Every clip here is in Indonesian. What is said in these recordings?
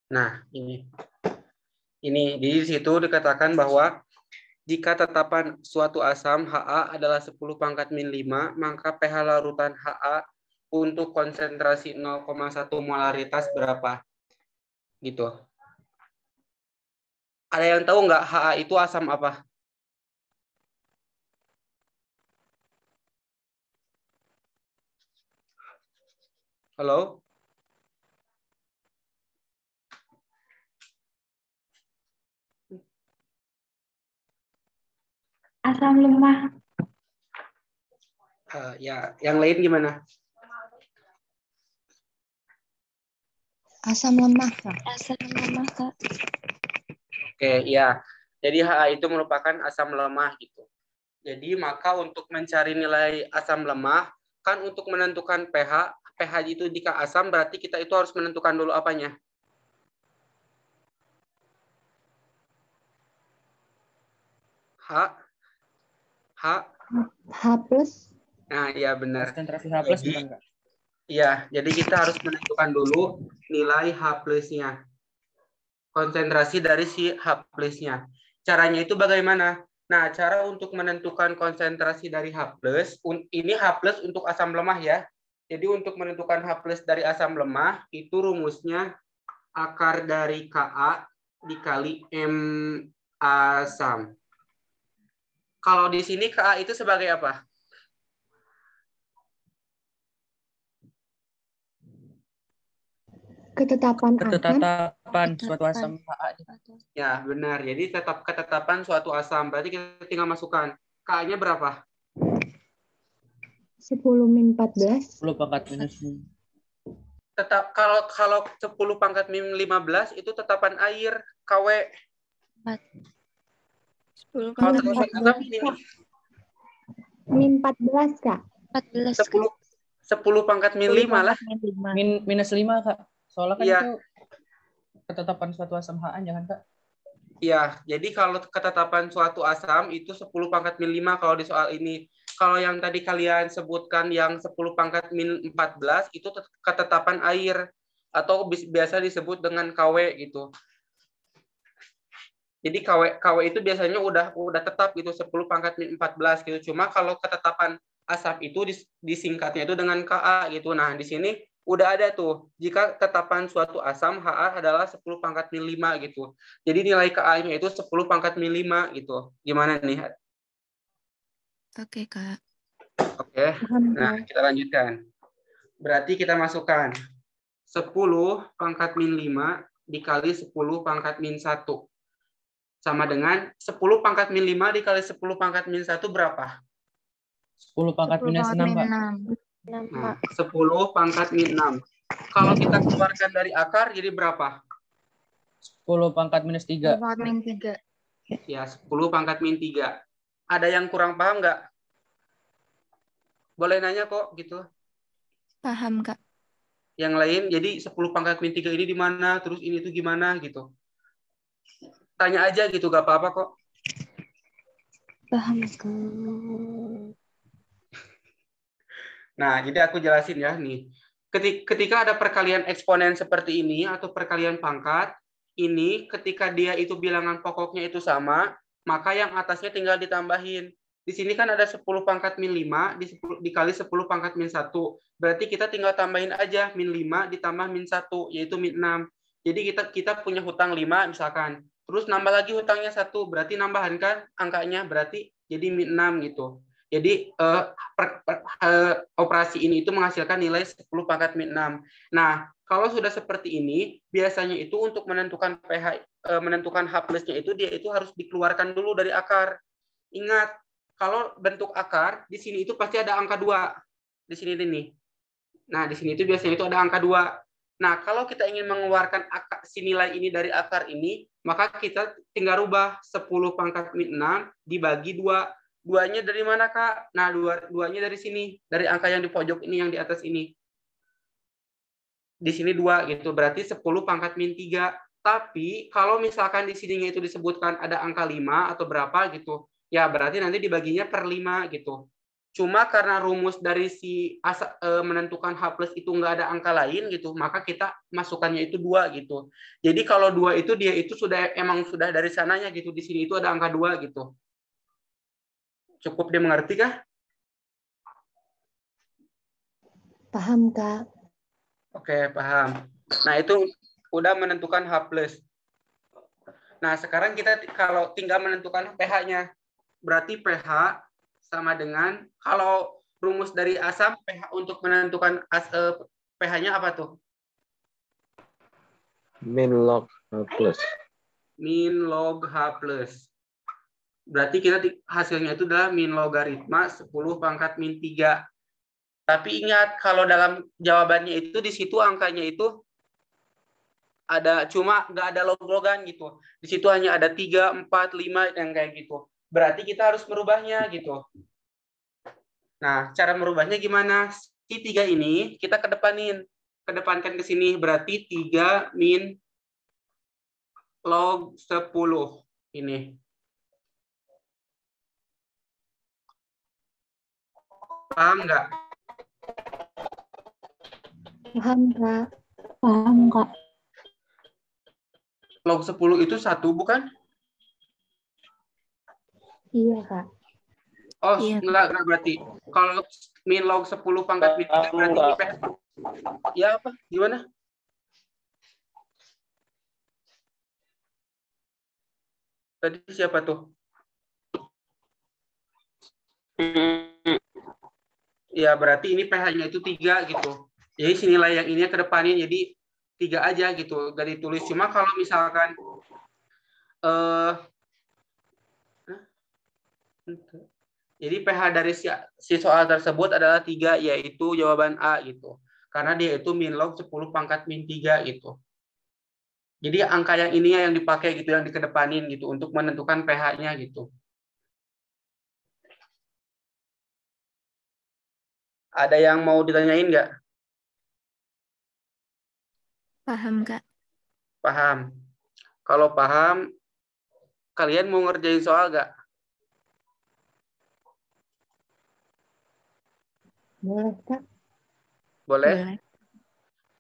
Nah, ini di situ dikatakan bahwa jika tetapan suatu asam Ha adalah 10 pangkat min 5, maka pH larutan Ha untuk konsentrasi 0,1 molaritas berapa? Gitu. Ada yang tahu nggak Ha itu asam apa? Halo? Asam lemah. Ya, yang lain gimana? Asam lemah, Kak. Asam lemah, Kak. Oke, ya. Jadi Ha itu merupakan asam lemah gitu. Jadi maka untuk mencari nilai asam lemah, kan untuk menentukan pH itu jika asam berarti kita itu harus menentukan dulu apanya? H plus. Nah, iya benar. Konsentrasi H plus bukan, Kak? Iya, jadi kita harus menentukan dulu nilai H plusnya. Konsentrasi dari si H plusnya. Caranya itu bagaimana? Nah, cara untuk menentukan konsentrasi dari H plus, ini H plus untuk asam lemah ya. Jadi untuk menentukan H plus dari asam lemah, itu rumusnya akar dari Ka dikali M asam. Kalau di sini Ka itu sebagai apa? Ketetapan suatu asam Ha. Ya, benar. Jadi ketetapan suatu asam. Berarti kita tinggal masukkan. K-nya berapa? 10 min 14. 10 pangkat minus. Tetap kalau 10 pangkat min 15 itu tetapan air KW. 10 Kalau pangkat tetapan asam ini min 14, Kak. 10 pangkat min 5 lah. Minus 5, Kak. Soalnya kan Iya. itu ketetapan suatu asam Ha, jangan, Kak? Iya, jadi kalau ketetapan suatu asam itu 10 pangkat min 5 kalau di soal ini. Kalau yang tadi kalian sebutkan yang 10 pangkat min 14 itu ketetapan air atau biasa disebut dengan KW gitu. Jadi KW itu biasanya udah tetap gitu 10 pangkat min 14 gitu. Cuma kalau ketetapan asam itu disingkatnya itu dengan Ka gitu. Nah, di sini udah ada tuh. Jika ketetapan suatu asam Ha adalah 10 pangkat min 5 gitu. Jadi nilai Ka-nya itu 10 pangkat min 5 gitu. Gimana nih? Oke, Kak. Oke. Nah, kita lanjutkan. Berarti kita masukkan 10 pangkat min 5 dikali 10 pangkat min 1. Sama dengan 10 pangkat min 5 dikali 10 pangkat min 1 berapa? 10 pangkat minus 6, Pak. Nah, 10 pangkat min 6. Kalau kita keluarkan dari akar, jadi berapa? 10 pangkat minus 3. 10 pangkat min 3. Ya, 10 pangkat min 3. Ada yang kurang paham nggak? Boleh nanya kok, gitu. Paham, Kak. Yang lain, jadi 10 pangkat min 3 ini di mana, terus ini tuh gimana, gitu. Tanya aja gitu, gak apa-apa kok. Paham. Nah, jadi aku jelasin ya nih. Ketika ada perkalian eksponen seperti ini atau perkalian pangkat, ini ketika dia itu bilangan pokoknya itu sama, maka yang atasnya tinggal ditambahin. Di sini kan ada 10 pangkat min 5 dikali 10 pangkat min 1. Berarti kita tinggal tambahin aja min 5 ditambah min 1, yaitu min 6. Jadi kita punya hutang 5 misalkan. Terus nambah lagi hutangnya 1, berarti nambahan kan angkanya, berarti jadi min 6 gitu. Jadi operasi ini itu menghasilkan nilai 10 pangkat min 6. Nah, kalau sudah seperti ini, biasanya itu untuk menentukan pH, menentukan H plusnya itu dia itu harus dikeluarkan dulu dari akar. Ingat, kalau bentuk akar, di sini itu pasti ada angka 2. Di sini nih. Nah, di sini itu biasanya itu ada angka 2. Nah, kalau kita ingin mengeluarkan si nilai ini dari akar ini, maka kita tinggal rubah 10 pangkat min 6 dibagi 2. 2-nya dari mana, Kak? Nah, 2-nya dari sini. Dari angka yang di pojok ini, yang di atas ini. Di sini 2 gitu. Berarti 10 pangkat min 3. Tapi, kalau misalkan di sininya itu disebutkan ada angka 5 atau berapa gitu, ya berarti nanti dibaginya per 5 gitu. Cuma karena rumus dari si menentukan H plus itu nggak ada angka lain gitu, maka kita masukannya itu 2 gitu. Jadi kalau 2 itu dia itu emang sudah dari sananya gitu. Di sini itu ada angka 2 gitu. Cukup dimengerti kah? Paham, Kak. Oke, paham. Nah, itu udah menentukan H plus. Nah, sekarang kita kalau tinggal menentukan pH-nya. Berarti pH sama dengan, kalau rumus dari asam, pH untuk menentukan pH-nya apa tuh? Min log H plus. Min log H plus. Berarti kita hasilnya itu adalah min logaritma 10 pangkat min 3. Tapi ingat, kalau dalam jawabannya itu, di situ angkanya itu ada, cuma nggak ada log-logan gitu. Di situ hanya ada 3, 4, 5, yang kayak gitu. Berarti kita harus merubahnya gitu. Nah, cara merubahnya gimana? Si 3 ini kita kedepankan ke sini. Berarti 3 min log 10 ini. Paham nggak? Paham, Kak. Paham, Kak. Log 10 itu 1 bukan? Iya, Kak. Oh, Iya. enggak berarti. Kalau min log 10 pangkat min 3 berarti ini pH. Ya apa? Gimana? Tadi siapa tuh? Ya, berarti ini pH-nya itu 3 gitu. Jadi si nilai yang ini ke depannya jadi 3 aja gitu. Gak ditulis. Cuma kalau misalkan jadi pH dari si soal tersebut adalah 3, yaitu jawaban A gitu. Karena dia itu min log 10 pangkat min 3 gitu. Jadi angka yang ini yang dipakai gitu, yang dikedepanin gitu untuk menentukan pH-nya gitu. Ada yang mau ditanyain nggak? Paham, Kak. Paham. Kalau paham, kalian mau ngerjain soal nggak? Boleh, Kak. Boleh? Boleh.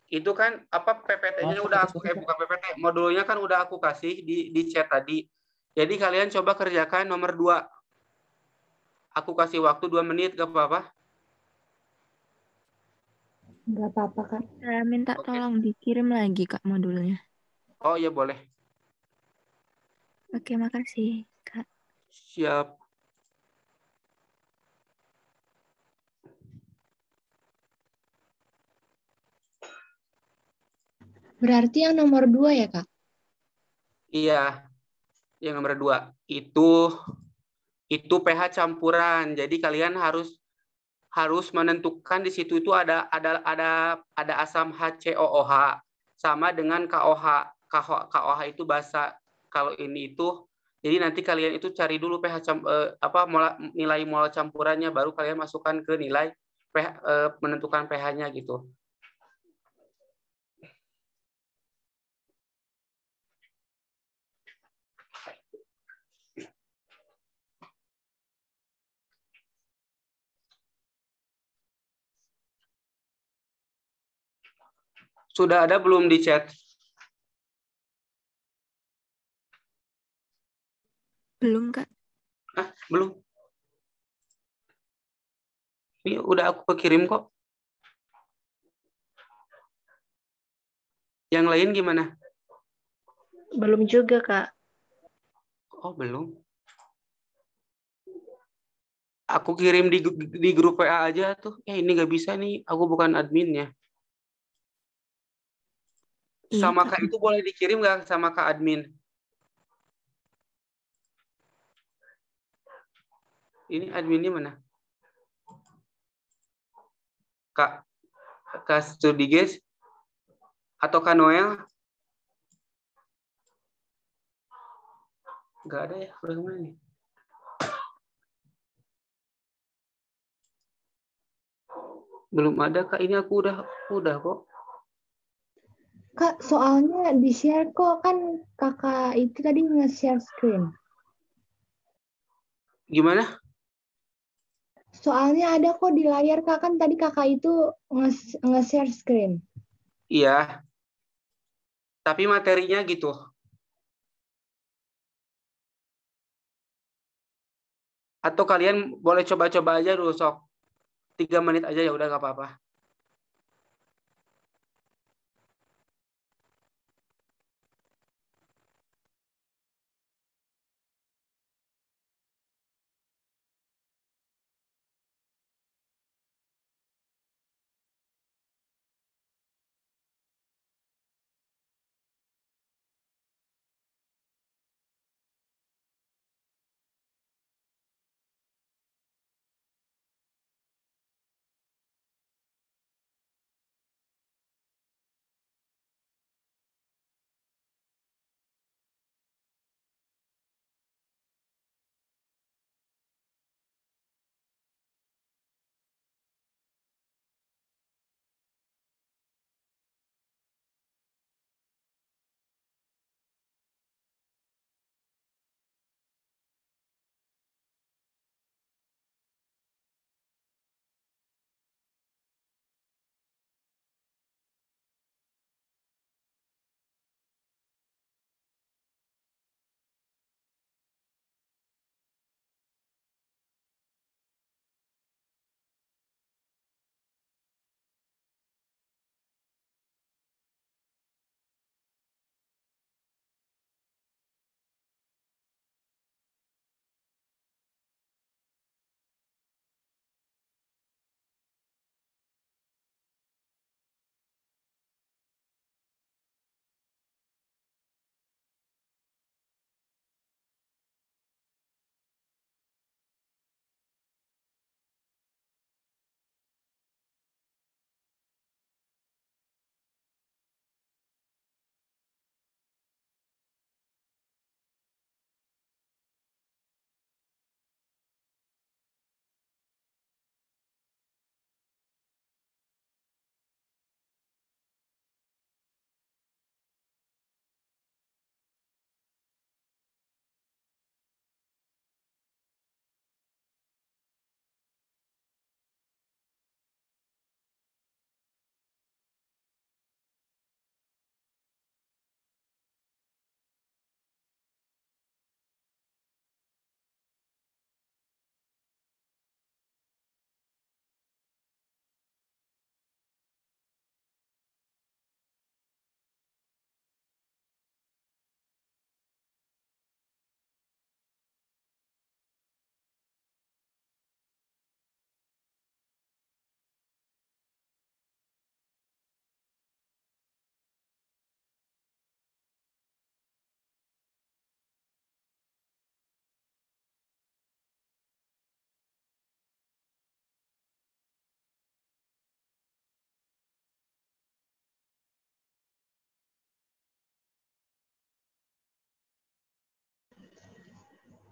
Itu kan apa PPT-nya udah aku bukan PPT, modulnya kan udah aku kasih di chat tadi. Jadi kalian coba kerjakan nomor 2. Aku kasih waktu 2 menit, gak apa-apa? Nggak apa-apa, Kak. Saya minta Oke. tolong dikirim lagi, Kak, modulnya. Oh iya boleh. Oke, makasih, Kak. Siap. Berarti yang nomor 2 ya, Kak? Iya. Yang nomor 2 itu pH campuran. Jadi kalian harus menentukan di situ itu ada asam HCOOH sama dengan KOH. KOH itu basa. Kalau ini itu, jadi nanti kalian itu cari dulu pH nilai mol campurannya, baru kalian masukkan ke nilai menentukan pH-nya gitu. Sudah ada belum di chat? Belum, Kak. Belum. Ini udah aku kirim kok. Yang lain gimana? Belum juga, Kak. Oh, belum. Aku kirim di grup WA aja tuh. Ini nggak bisa nih, aku bukan adminnya. Iya, Sama Kak. Kak itu boleh dikirim nggak sama Kak admin? Ini adminnya mana? Kak Studi guys? Atau Kak Noel? Nggak ada ya, udah kemana nih? Belum ada Kak, ini aku udah kok. Kak, soalnya di-share kok, kan kakak itu tadi nge-share screen. Gimana? Soalnya ada kok di layar Kak, kan tadi Kakak itu nge-share screen. Iya, tapi materinya gitu. Atau kalian boleh coba-coba aja dulu sok. 3 menit aja ya udah nggak apa-apa.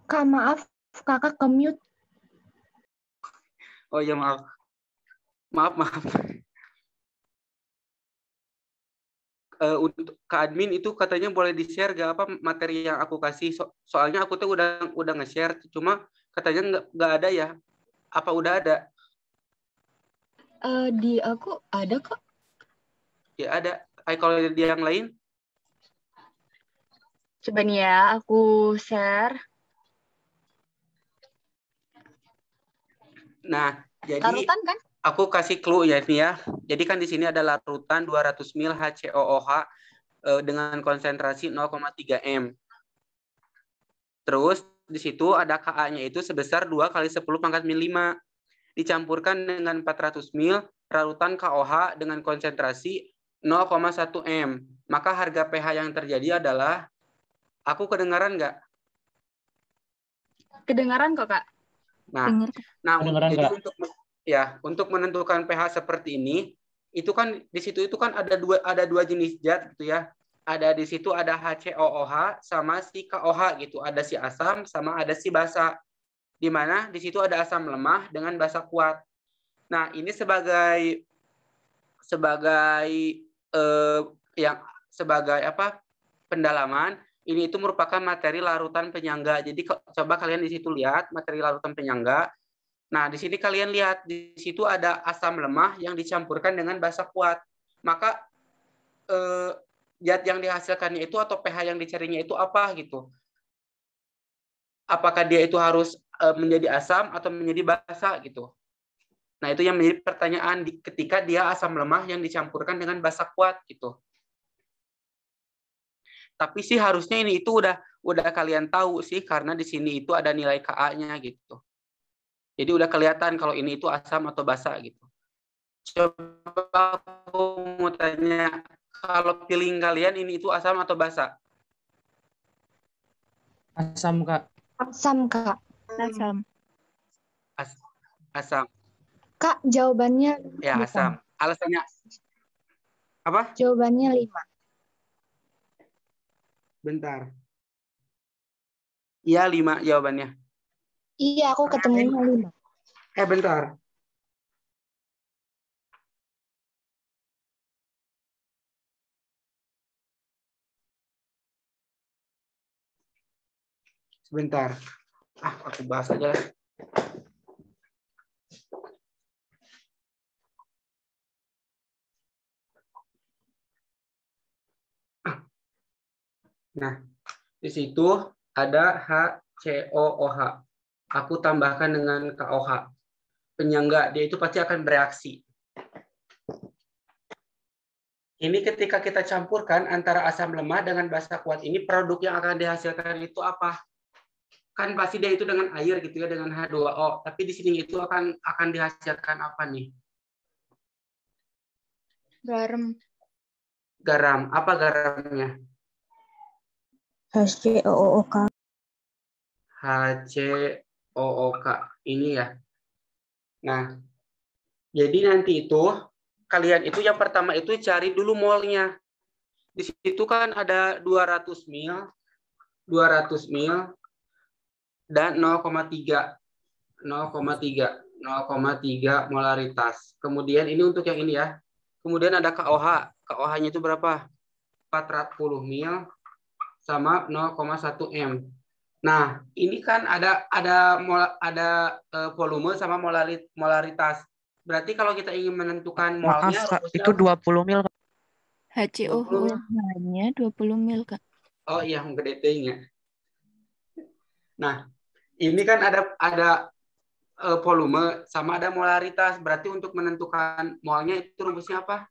Kak, maaf, Kakak ke-mute. Oh ya maaf. Maaf. Untuk ke admin itu katanya boleh di-share gak apa materi yang aku kasih. Soalnya aku tuh udah nge-share, cuma katanya nggak ada ya. Apa udah ada? Di aku ada kok. Ya ada. Kalau di yang lain? Coba nih ya, aku share. Nah, jadi Larutan kan? aku kasih clue ya nih ya. Jadi kan di sini ada larutan 200 mil HCOOH dengan konsentrasi 0,3 m. Terus di situ ada Ka-nya itu sebesar 2 kali 10 pangkat min 5. Dicampurkan dengan 400 mil larutan KOH dengan konsentrasi 0,1 m. Maka harga pH yang terjadi adalah, aku kedengaran nggak? Kedengaran kok, Kak. Nah, Kedengaran jadi nggak? untuk menentukan pH seperti ini, itu kan di situ itu kan ada dua jenis zat gitu ya. Ada di situ ada HCOOH sama si KOH gitu. Ada si asam sama ada si basa. Di mana di situ ada asam lemah dengan basa kuat. Nah, ini sebagai pendalaman, ini itu merupakan materi larutan penyangga. Jadi coba kalian di situ lihat materi larutan penyangga. Nah, di sini kalian lihat, di situ ada asam lemah yang dicampurkan dengan basa kuat. Maka zat yang dihasilkannya itu atau pH yang dicarinya itu apa gitu. Apakah dia itu harus menjadi asam atau menjadi basa gitu. Nah, itu yang menjadi pertanyaan ketika dia asam lemah yang dicampurkan dengan basa kuat gitu. Tapi sih harusnya ini itu udah kalian tahu sih karena di sini itu ada nilai Ka-nya gitu. Jadi udah kelihatan kalau ini itu asam atau basa gitu. Coba aku mau tanya, kalau feeling kalian ini itu asam atau basa? Asam, Kak. Asam, Kak. Asam. Asam. Kak, jawabannya Ya, 5. asam. Alasannya apa? Jawabannya 5. Bentar. Iya, 5 jawabannya. Iya, aku ketemunya 5. Bentar. Sebentar. Aku bahas aja lah. Nah, di situ ada HCOOH. Aku tambahkan dengan KOH. Penyangga, dia itu pasti akan bereaksi. Ini ketika kita campurkan antara asam lemah dengan basa kuat ini, produk yang akan dihasilkan itu apa? Kan pasti dia itu dengan air gitu ya, dengan H2O. Tapi di sini itu akan dihasilkan apa nih? Garam. Garam. Apa garamnya? HCOOK. HCOOK. Ini ya. Nah, jadi nanti itu kalian itu yang pertama itu cari dulu molnya. Di situ kan ada 200 mil, 200 mil, dan 0,3 molaritas. Kemudian ini untuk yang ini ya. Kemudian ada KOH. KOH-nya itu berapa? 410 mil sama 0,1 M. Nah, ini kan ada volume sama molaritas. Berarti kalau kita ingin menentukan molnya, Maaf, Kak, itu 20 mil. HCOOH-nya 20 mil, Kak. Oh iya, gede nya. Nah, ini kan ada volume sama ada molaritas. Berarti untuk menentukan molnya itu rumusnya apa?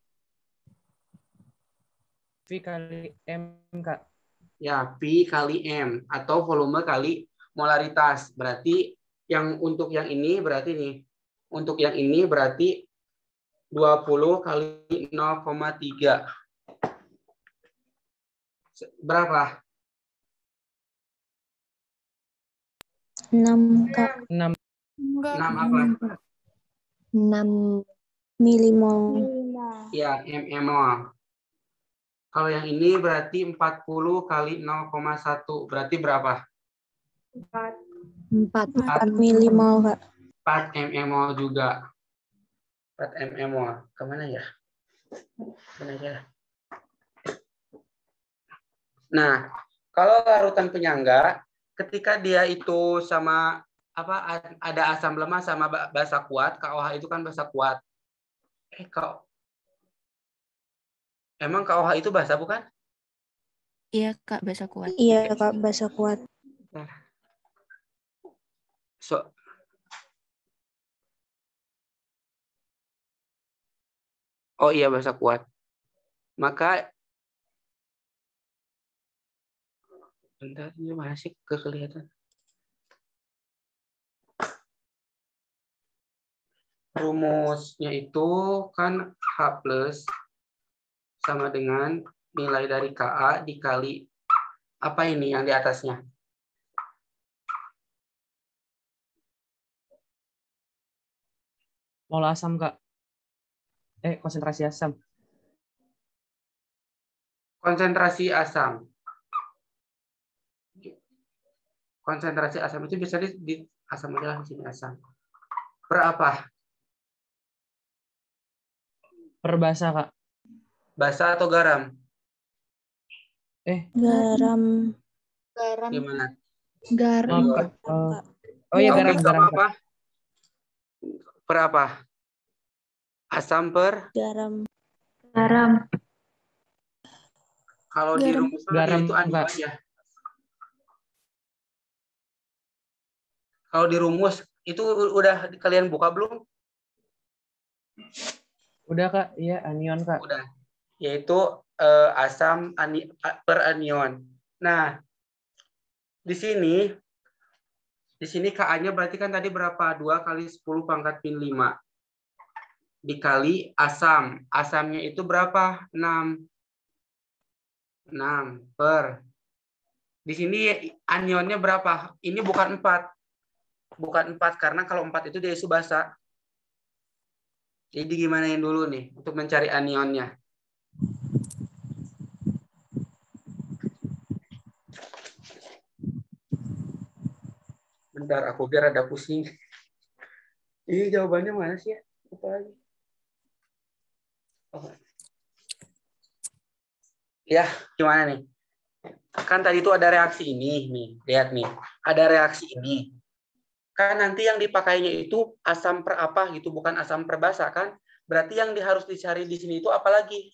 V kali M, Kak. Ya, Pi kali M atau volume kali molaritas. Berarti yang untuk yang ini berarti nih. Untuk yang ini berarti 20 kali 0,3. Berapa? 6, Kak. 6. 6 apa? 6 milimol. Ya, mmol. Kalau yang ini berarti 40 kali 0,1. Berarti berapa? 4 milimol, Kak. 4 mmol juga. 4 mmol. Kemana ya? Kemana ya? Nah, kalau larutan penyangga, ketika dia itu sama apa ada asam lemah sama basa kuat, KOH itu kan basa kuat. Emang KOH itu basa bukan? Iya, Kak, basa kuat. Iya, Kak, basa kuat. Oh iya, basa kuat. Maka bentar, ini masih kelihatan. Rumusnya itu kan H plus sama dengan nilai dari Ka dikali apa ini yang di atasnya? Mol asam, Kak. Konsentrasi asam. Konsentrasi asam. Konsentrasi asam itu bisa di asam aja lah di sini asam. Per apa? Per basa, Kak. Basa atau garam? Garam. Garam. Gimana? Garam. Oh iya, garam. Sama apa? per apa? Asam per Garam. Garam. kalau di Garam. rumus Garam, itu anion Kak. ya. Kalau di rumus itu udah kalian buka belum? Udah Kak, iya anion Kak. Udah. Yaitu asam per anion. Nah, di sini Ka-nya berarti kan tadi berapa? 2 kali 10 pangkat min 5. Dikali asam. Asamnya itu berapa? 6. 6 per. Di sini anionnya berapa? Ini bukan 4. Bukan 4 karena kalau 4 itu dia isu basa. Jadi gimanain dulu nih untuk mencari anionnya. Bentar, aku biar ada pusing. Ini jawabannya mana sih ya? Apa lagi? Oh. Ya, gimana nih? Kan tadi itu ada reaksi ini nih. Lihat nih, ada reaksi ini. Kan nanti yang dipakainya itu asam per apa gitu, bukan asam per basa kan? Berarti yang harus dicari di sini itu apa lagi?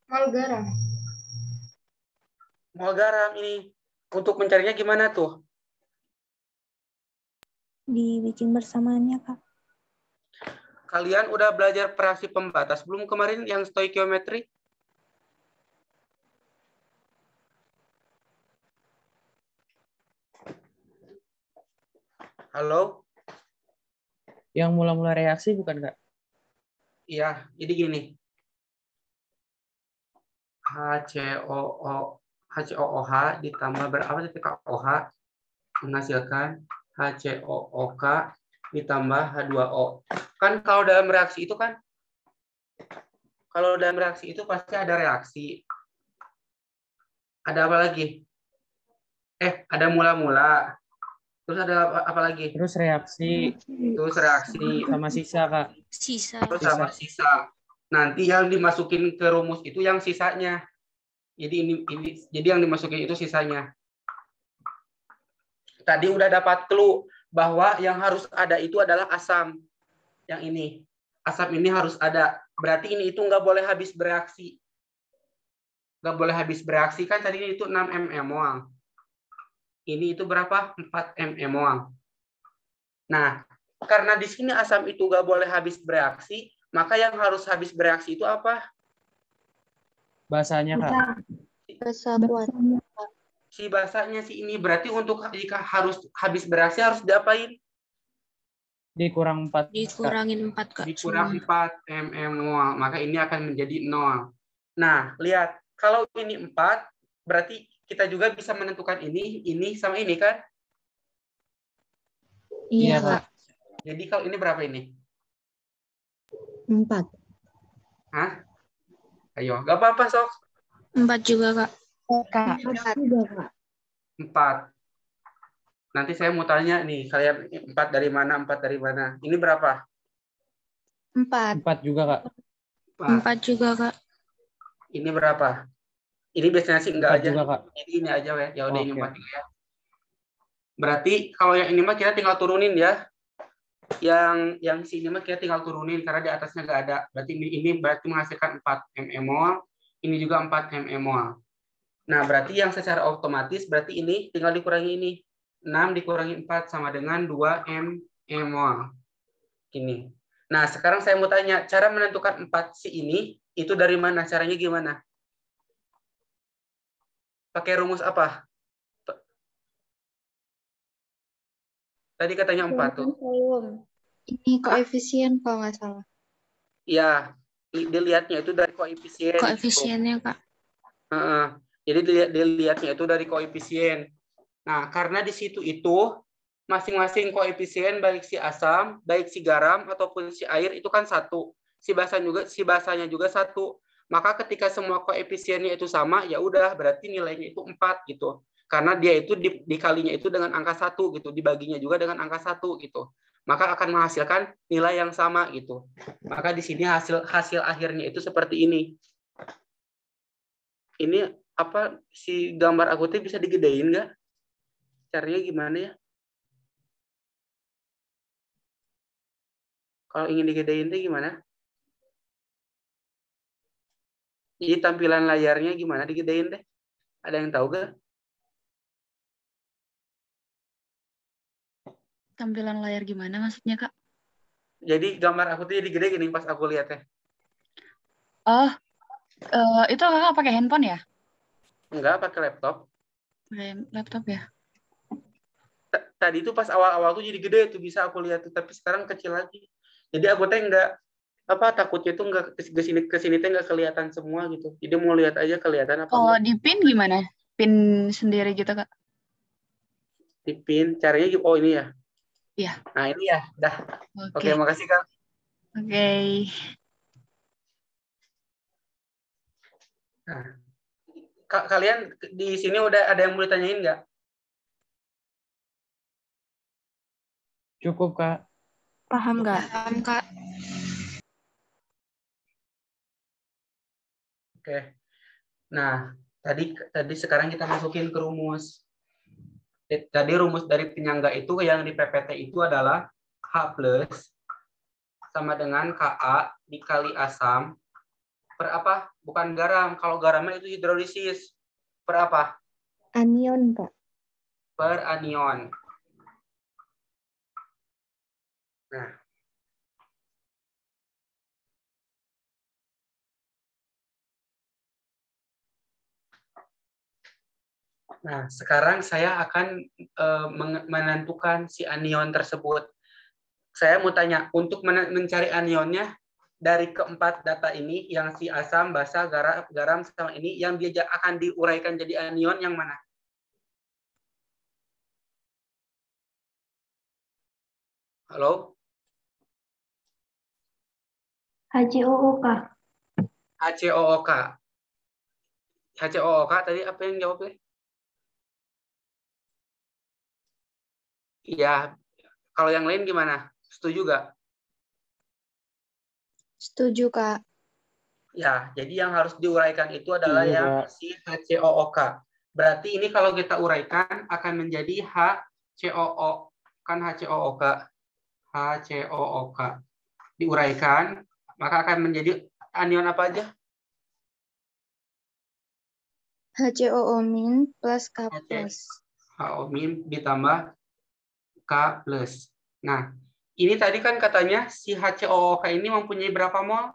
Mol garam. Mol garam ini. Untuk mencarinya gimana tuh? Dibikin bersamaannya, Kak. Kalian udah belajar reaksi pembatas belum kemarin yang stoikiometri? Halo? Yang mula-mula reaksi bukan Kak? Iya, jadi gini. HCOOH ditambah berapa sih KOH menghasilkan HCOOK ditambah H2O. Kan kalau dalam reaksi itu pasti ada reaksi. Ada apa lagi? Ada mula-mula. Terus ada apa lagi? Terus reaksi Terus reaksi. sama sisa Kak. Sisa. Terus sama sisa. Nanti yang dimasukin ke rumus itu yang sisanya. Jadi jadi yang dimasukin itu sisanya. Tadi udah dapat clue bahwa yang harus ada itu adalah asam. Yang ini. Asam ini harus ada. Berarti ini itu nggak boleh habis bereaksi. Nggak boleh habis bereaksi kan tadi itu 6 mmol. Ini itu berapa? 4 mmol. Nah, karena di sini asam itu nggak boleh habis bereaksi, maka yang harus habis bereaksi itu apa? Basanya Kak. Basa kuat. Si basanya si ini berarti untuk jika harus habis bereaksi harus diapain? Dikurang 4. Dikurangin 4 Kak. Dikurang 4 mmol, maka ini akan menjadi 0. Nah, lihat, kalau ini 4, berarti kita juga bisa menentukan ini sama ini kan? Iya Iya, Kak. Jadi kalau ini berapa ini? 4. Hah? Ayo, nggak apa-apa sok. 4 juga Kak. Kak, 4 juga, Kak. 4. Nanti saya mau tanya nih, kalian 4 dari mana, 4 dari mana? Ini berapa? 4. 4 juga Kak. 4 juga Kak. Ini berapa? Ini biasanya sih enggak 4 aja. juga Kak. Jadi ini aja ya. Ya udah ini Oke. 4 juga ya. Berarti kalau yang ini mah kita tinggal turunin ya. Yang sini mah kita tinggal turunin karena di atasnya enggak ada. Berarti ini berarti menghasilkan 4 mmol, ini juga 4 mmol. Nah, berarti yang secara otomatis berarti ini tinggal dikurangi ini. 6 dikurangi 4 sama dengan 2 mmol. Ini. Nah, sekarang saya mau tanya, cara menentukan 4 si ini itu dari mana? Caranya gimana? Pakai rumus apa? Tadi katanya 4 tuh. Ini koefisien kalau nggak salah. Iya, dilihatnya itu dari koefisien. Koefisiennya Kak. Jadi dilihatnya itu dari koefisien. Nah, karena di situ itu masing-masing koefisien baik si asam, baik si garam ataupun si air itu kan 1. Si basanya juga 1. Maka ketika semua koefisiennya itu sama, ya udah berarti nilainya itu 4 gitu. Karena dia itu dikalinya itu dengan angka 1 gitu, dibaginya juga dengan angka 1 gitu. Maka akan menghasilkan nilai yang sama gitu. Maka di sini hasil akhirnya itu seperti ini. Ini apa si gambar aku tuh bisa digedein nggak? Caranya gimana ya? Kalau ingin digedein tuh gimana? Jadi tampilan layarnya gimana digedein deh? Ada yang tahu gak? Tampilan layar gimana maksudnya, Kak? Jadi gambar aku tuh jadi gede gini pas aku lihatnya. Oh, itu Kakak pakai handphone ya? Enggak, pakai laptop. Pakai laptop ya? Tadi tuh pas awal-awal tuh jadi gede tuh bisa aku lihat tuh, tapi sekarang kecil lagi. Jadi aku teh enggak takutnya tuh enggak ke sini teh enggak kelihatan semua gitu. Jadi mau lihat aja kelihatan apa Kalau enggak. di pin gimana? Pin sendiri gitu, Kak? Dipin caranya gitu. Oh ini ya. Iya. Nah, ini ya. Dah. Oke, Oke. makasih Kak. Oke. Nah, kalian di sini udah ada yang mau ditanyain nggak? Cukup, Kak. Paham nggak? Paham, Kak. Oke. Nah, tadi sekarang kita masukin ke rumus. Tadi rumus dari penyangga itu yang di PPT itu adalah H plus sama dengan Ka dikali asam per apa? Bukan garam. Kalau garamnya itu hidrolisis. Per apa? Anion, Kak. Per anion. Nah, sekarang saya akan menentukan si anion tersebut. Saya mau tanya, untuk mencari anionnya dari keempat data ini, yang si asam, basa, garam sama ini, yang dia akan diuraikan jadi anion yang mana? Halo? HCOOK. HCOOK. HCOOK tadi apa yang jawabnya? Iya. Kalau yang lain gimana? Setuju nggak? Setuju, Kak. Ya, jadi yang harus diuraikan itu adalah Setuju, yang Kak. si HCOOK. Berarti ini kalau kita uraikan akan menjadi HCOO. Kan HCOOK. HCOOK. Diuraikan, maka akan menjadi anion apa aja? HCOO min plus K plus. HO min ditambah K plus. Nah, ini tadi kan katanya si HCOOK ini mempunyai berapa mol?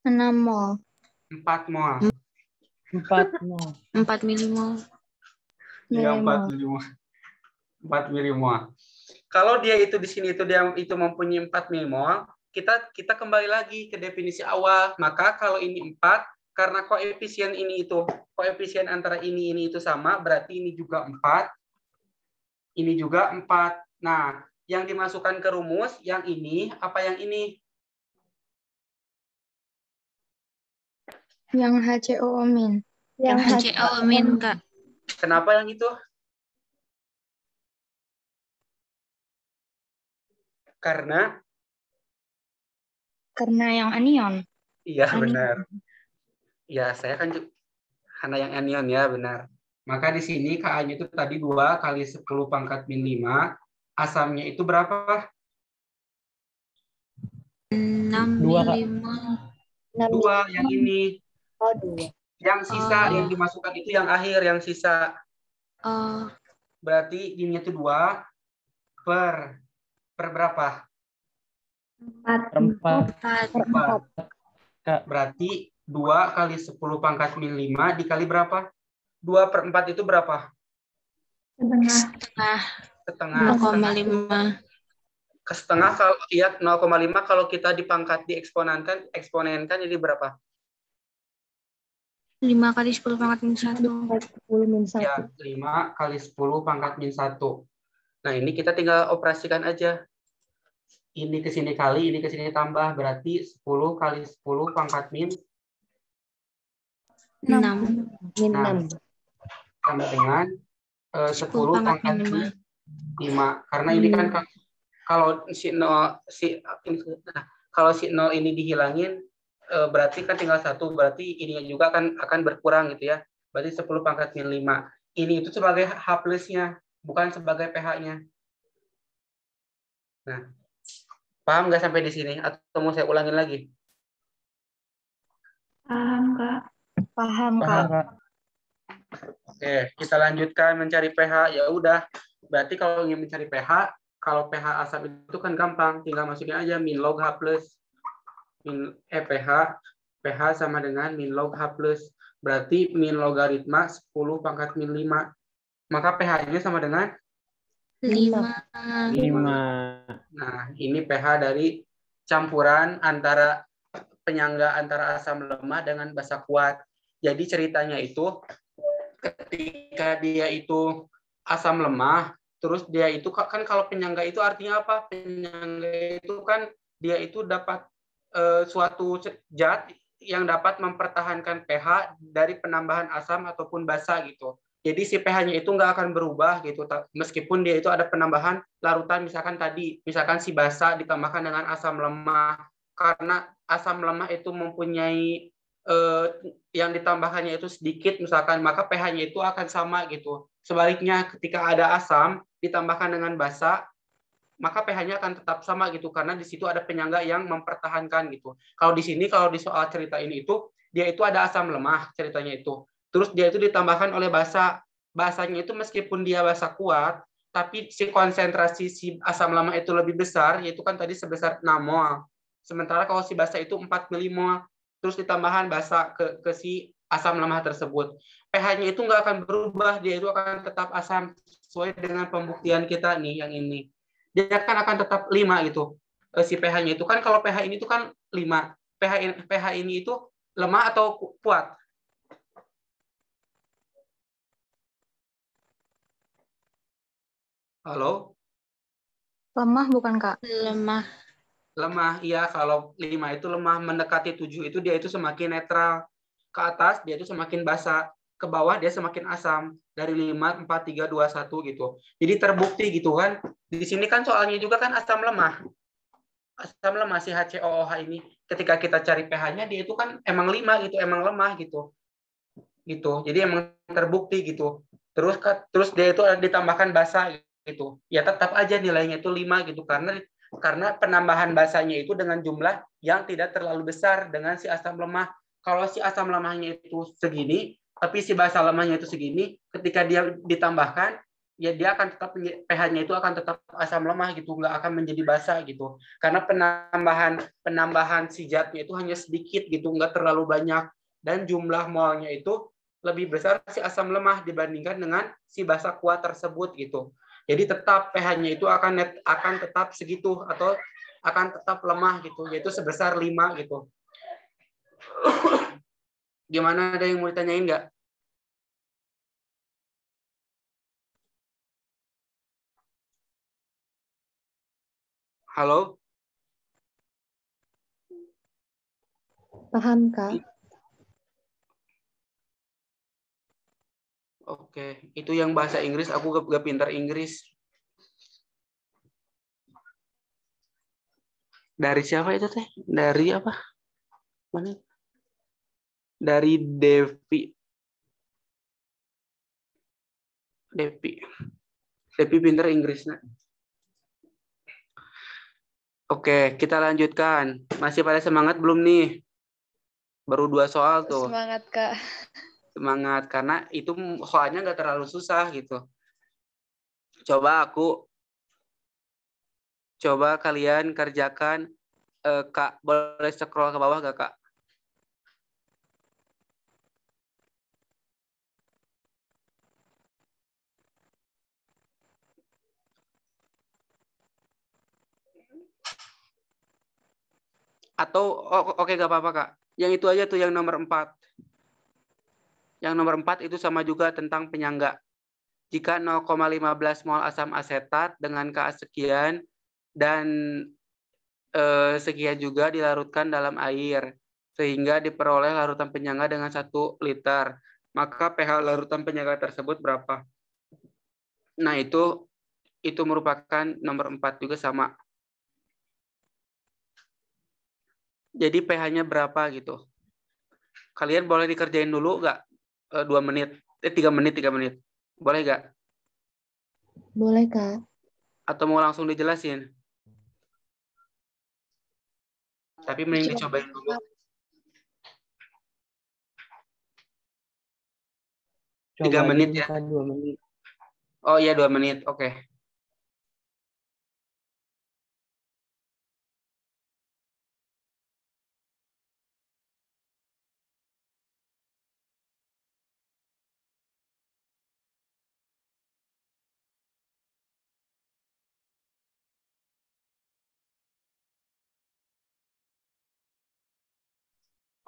6 mol. 4 mol. 4 mol. 4 milimol. Ya, 4 milimol. 4 milimol. Kalau dia itu di sini dia mempunyai 4 milimol, kita kembali lagi ke definisi awal. Maka kalau ini 4, karena koefisien koefisien antara ini itu sama, berarti ini juga 4. Ini juga 4. Nah, yang dimasukkan ke rumus yang ini apa yang ini? Yang HCOO min. Yang HCOO min, Kak. Kenapa yang itu? Karena yang anion. iya Anion. benar. Ya, saya kan karena yang anion ya, benar. Maka di sini Ka-nya itu tadi 2 kali 10 pangkat min 5. Asamnya itu berapa? 6 2, Kak. milimol. 2 yang ini. Oh, 2. Yang sisa yang dimasukkan itu yang akhir, yang sisa. Oh, Berarti ini itu 2 per berapa? 4. 4. 4. Kak. Berarti 2 kali 10 pangkat min 5 dikali berapa? 2/4 itu berapa? Setengah. 0,5. Setengah kalau iya 0,5 kalau kita dipangkat eksponenkan jadi berapa? 5 kali 10 pangkat min 1. 10 min 1. Ya, 5 kali 10 pangkat min 1. Nah, ini kita tinggal operasikan aja. Ini ke sini kali, ini ke sini tambah. Berarti 10 kali 10 pangkat min 6. Min Nah. 6. sama dengan 10 pangkat min 5. Karena ini kan kalau si 0 kalau si 0 ini dihilangin berarti kan tinggal 1, berarti ininya juga akan berkurang gitu ya. Berarti 10 pangkat min 5. Ini itu sebagai H+-nya, bukan sebagai pH-nya. Nah, paham nggak sampai di sini? Atau mau saya ulangin lagi? Paham, Kak. Paham, Paham, Kak. Kak. Oke, kita lanjutkan mencari pH. Ya udah, berarti kalau ingin mencari pH, kalau pH asam itu kan gampang, tinggal masukin aja min log H plus pH sama dengan min log H plus. Berarti min logaritma 10 pangkat min 5. Maka pH-nya sama dengan 5. 5. Nah, ini pH dari campuran antara penyangga antara asam lemah dengan basa kuat. Jadi ceritanya itu ketika dia itu asam lemah, terus dia itu kan kalau penyangga itu artinya apa? Penyangga itu kan dia itu dapat suatu zat yang dapat mempertahankan pH dari penambahan asam ataupun basa gitu. Jadi si pH-nya itu nggak akan berubah gitu, meskipun dia itu ada penambahan larutan, misalkan si basa ditambahkan dengan asam lemah, karena asam lemah itu mempunyai yang ditambahkannya itu sedikit misalkan, maka pH-nya itu akan sama gitu. Sebaliknya ketika ada asam ditambahkan dengan basa, maka pH-nya akan tetap sama gitu, karena di situ ada penyangga yang mempertahankan gitu. Kalau di sini, kalau di soal cerita ini itu dia itu ada asam lemah ceritanya itu. Terus dia itu ditambahkan oleh basa. Basanya itu meskipun dia basa kuat, tapi si konsentrasi si asam lemah itu lebih besar, yaitu kan tadi sebesar 6 mol. Sementara kalau si basa itu 4 milimol, terus ditambahkan basa ke si asam lemah tersebut. pH-nya itu nggak akan berubah, dia itu akan tetap asam sesuai dengan pembuktian kita nih yang ini. Dia akan tetap 5 gitu. Si pH-nya itu kan kalau pH ini itu kan 5. pH ini itu lemah atau kuat? Halo? Lemah bukan, Kak? Lemah. Lemah, iya. Kalau 5 itu lemah, mendekati 7 itu dia itu semakin netral. Ke atas dia itu semakin basa, ke bawah dia semakin asam. Dari 5, 4, 3, 2, 1 gitu. Jadi terbukti gitu kan. Di sini kan soalnya juga kan asam lemah. Asam lemah si HCOOH ini. Ketika kita cari pH-nya dia itu kan emang 5 gitu, emang lemah gitu. Gitu. Jadi emang terbukti gitu. Terus dia itu ditambahkan basa gitu. Ya tetap aja nilainya itu 5 gitu, karena penambahan basanya itu dengan jumlah yang tidak terlalu besar dengan si asam lemah. Kalau si asam lemahnya itu segini, tapi si basa lemahnya itu segini, ketika dia ditambahkan, ya dia akan tetap pH-nya itu akan tetap asam lemah gitu, nggak akan menjadi basa gitu. Karena penambahan si zatnya itu hanya sedikit gitu, nggak terlalu banyak, dan jumlah molnya itu lebih besar si asam lemah dibandingkan dengan si basa kuat tersebut gitu. Jadi tetap pH-nya itu akan tetap segitu atau akan tetap lemah gitu, yaitu sebesar 5 gitu. Gimana, ada yang mau ditanyain nggak? Halo? Paham, Kak? Oke, itu yang bahasa Inggris, aku gak pintar Inggris. Dari siapa itu teh? Dari apa? Mana? Dari Devi. Devi pintar Inggrisnya. Oke, kita lanjutkan. Masih pada semangat belum nih? Baru 2 soal tuh. Semangat, Kak. Semangat, karena itu soalnya nggak terlalu susah gitu. Coba kalian kerjakan. Kak, boleh scroll ke bawah nggak, Kak? Atau oke, nggak apa-apa, Kak. Yang itu aja tuh, yang nomor 4. Yang nomor 4 itu sama juga tentang penyangga. Jika 0,15 mol asam asetat dengan Ka sekian dan sekian juga dilarutkan dalam air sehingga diperoleh larutan penyangga dengan 1 liter, maka pH larutan penyangga tersebut berapa? Nah, itu merupakan nomor 4 juga sama. Jadi pH-nya berapa gitu. Kalian boleh dikerjain dulu nggak? 2 menit, 3 menit. Boleh nggak? Boleh, Kak. Atau mau langsung dijelasin? Tapi mending dicobain dulu. Coba 3 menit dulu, ya. Kak, 2 menit. Oh iya 2 menit. Oke.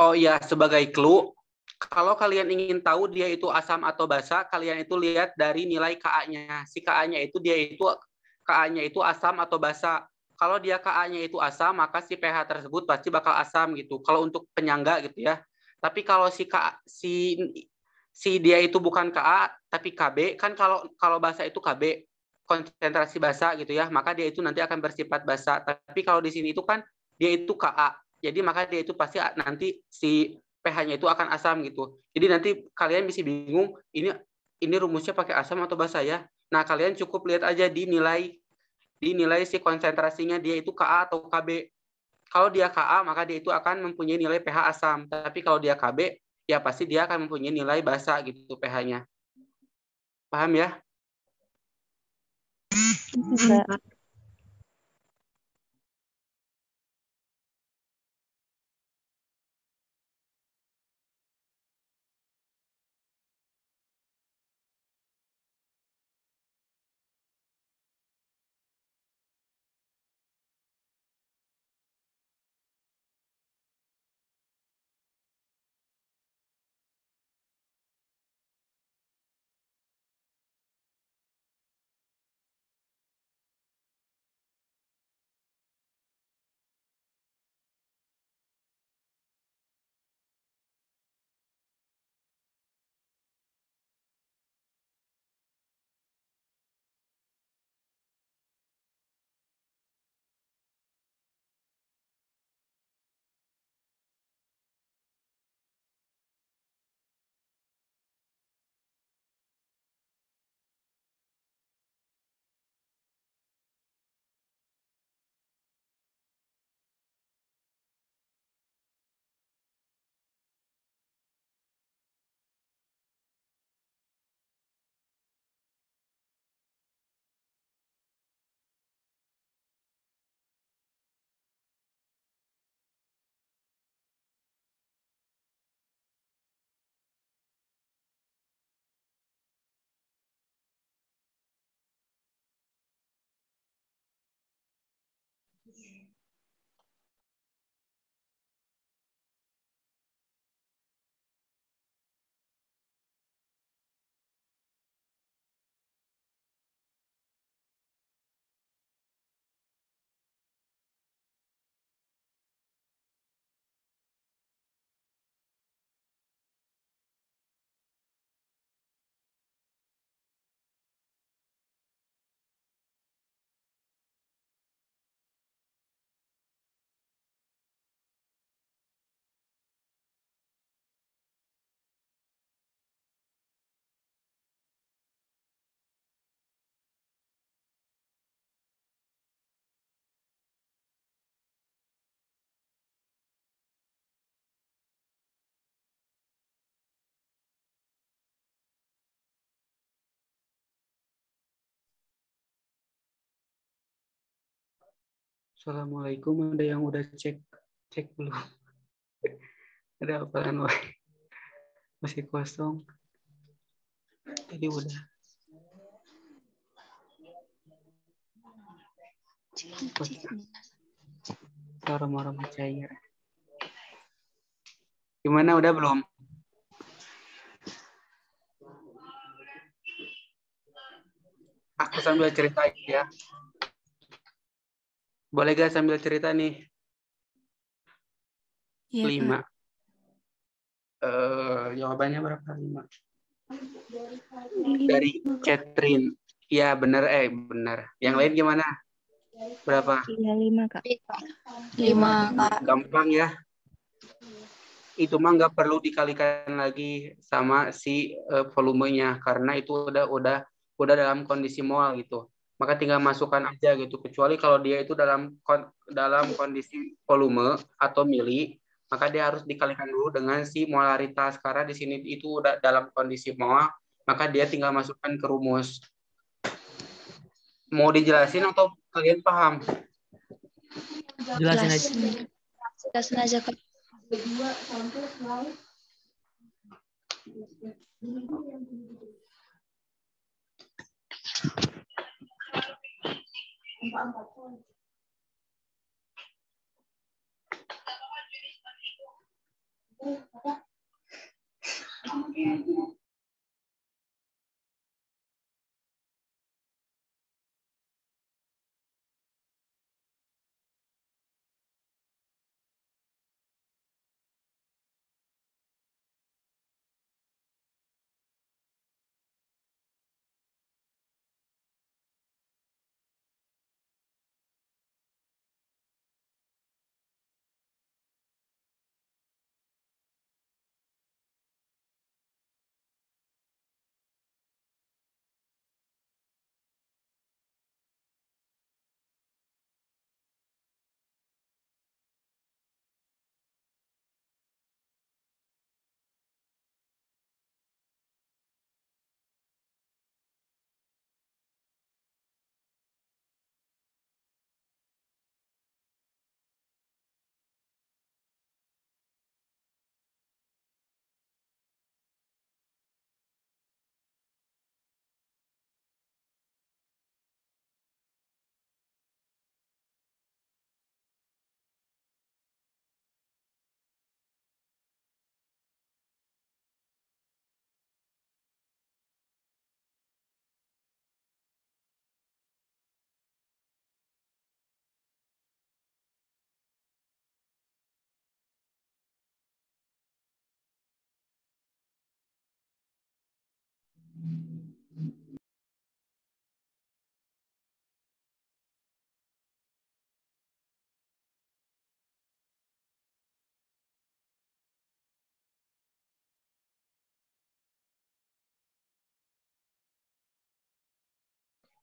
Oh iya, sebagai clue, kalau kalian ingin tahu dia itu asam atau basa, kalian itu lihat dari nilai Ka-nya. Si Ka-nya itu Ka-nya itu asam atau basa. Kalau dia Ka-nya itu asam, maka si pH tersebut pasti bakal asam gitu. Kalau untuk penyangga gitu ya. Tapi kalau si dia itu bukan Ka tapi Kb, kan kalau basa itu Kb, konsentrasi basa gitu ya, maka dia itu nanti akan bersifat basa. Tapi kalau di sini itu kan dia itu Ka. Jadi maka dia itu pasti nanti si pH-nya itu akan asam gitu. Jadi nanti kalian bisa bingung, ini rumusnya pakai asam atau basa ya. Nah, kalian cukup lihat aja di nilai si konsentrasinya dia itu Ka atau Kb. Kalau dia Ka, maka dia itu akan mempunyai nilai pH asam. Tapi kalau dia Kb, ya pasti dia akan mempunyai nilai basa gitu pH-nya. Paham ya? Bisa. Assalamualaikum, ada yang udah cek belum? Ada apaan wah? Masih kosong. Jadi udah. Aroma cair. Gimana, udah belum? Aku sambil cerita ya. Boleh gak sambil cerita nih? Iya, 5. Jawabannya berapa? 5. Kak. Dari Catherine. Iya benar, benar. Yang lain gimana? Berapa? Iya, 5, Kak. 5, Kak. Gampang ya. Itu mah nggak perlu dikalikan lagi sama si volumenya karena itu udah dalam kondisi mol gitu. maka tinggal masukkan aja gitu. Kecuali kalau dia itu dalam kondisi volume atau mili, maka dia harus dikalikan dulu dengan si molaritas, karena di sini itu udah dalam kondisi mol, maka dia tinggal masukkan ke rumus. Mau dijelasin atau kalian paham? Jelasin aja. Jelasin aja, Kak.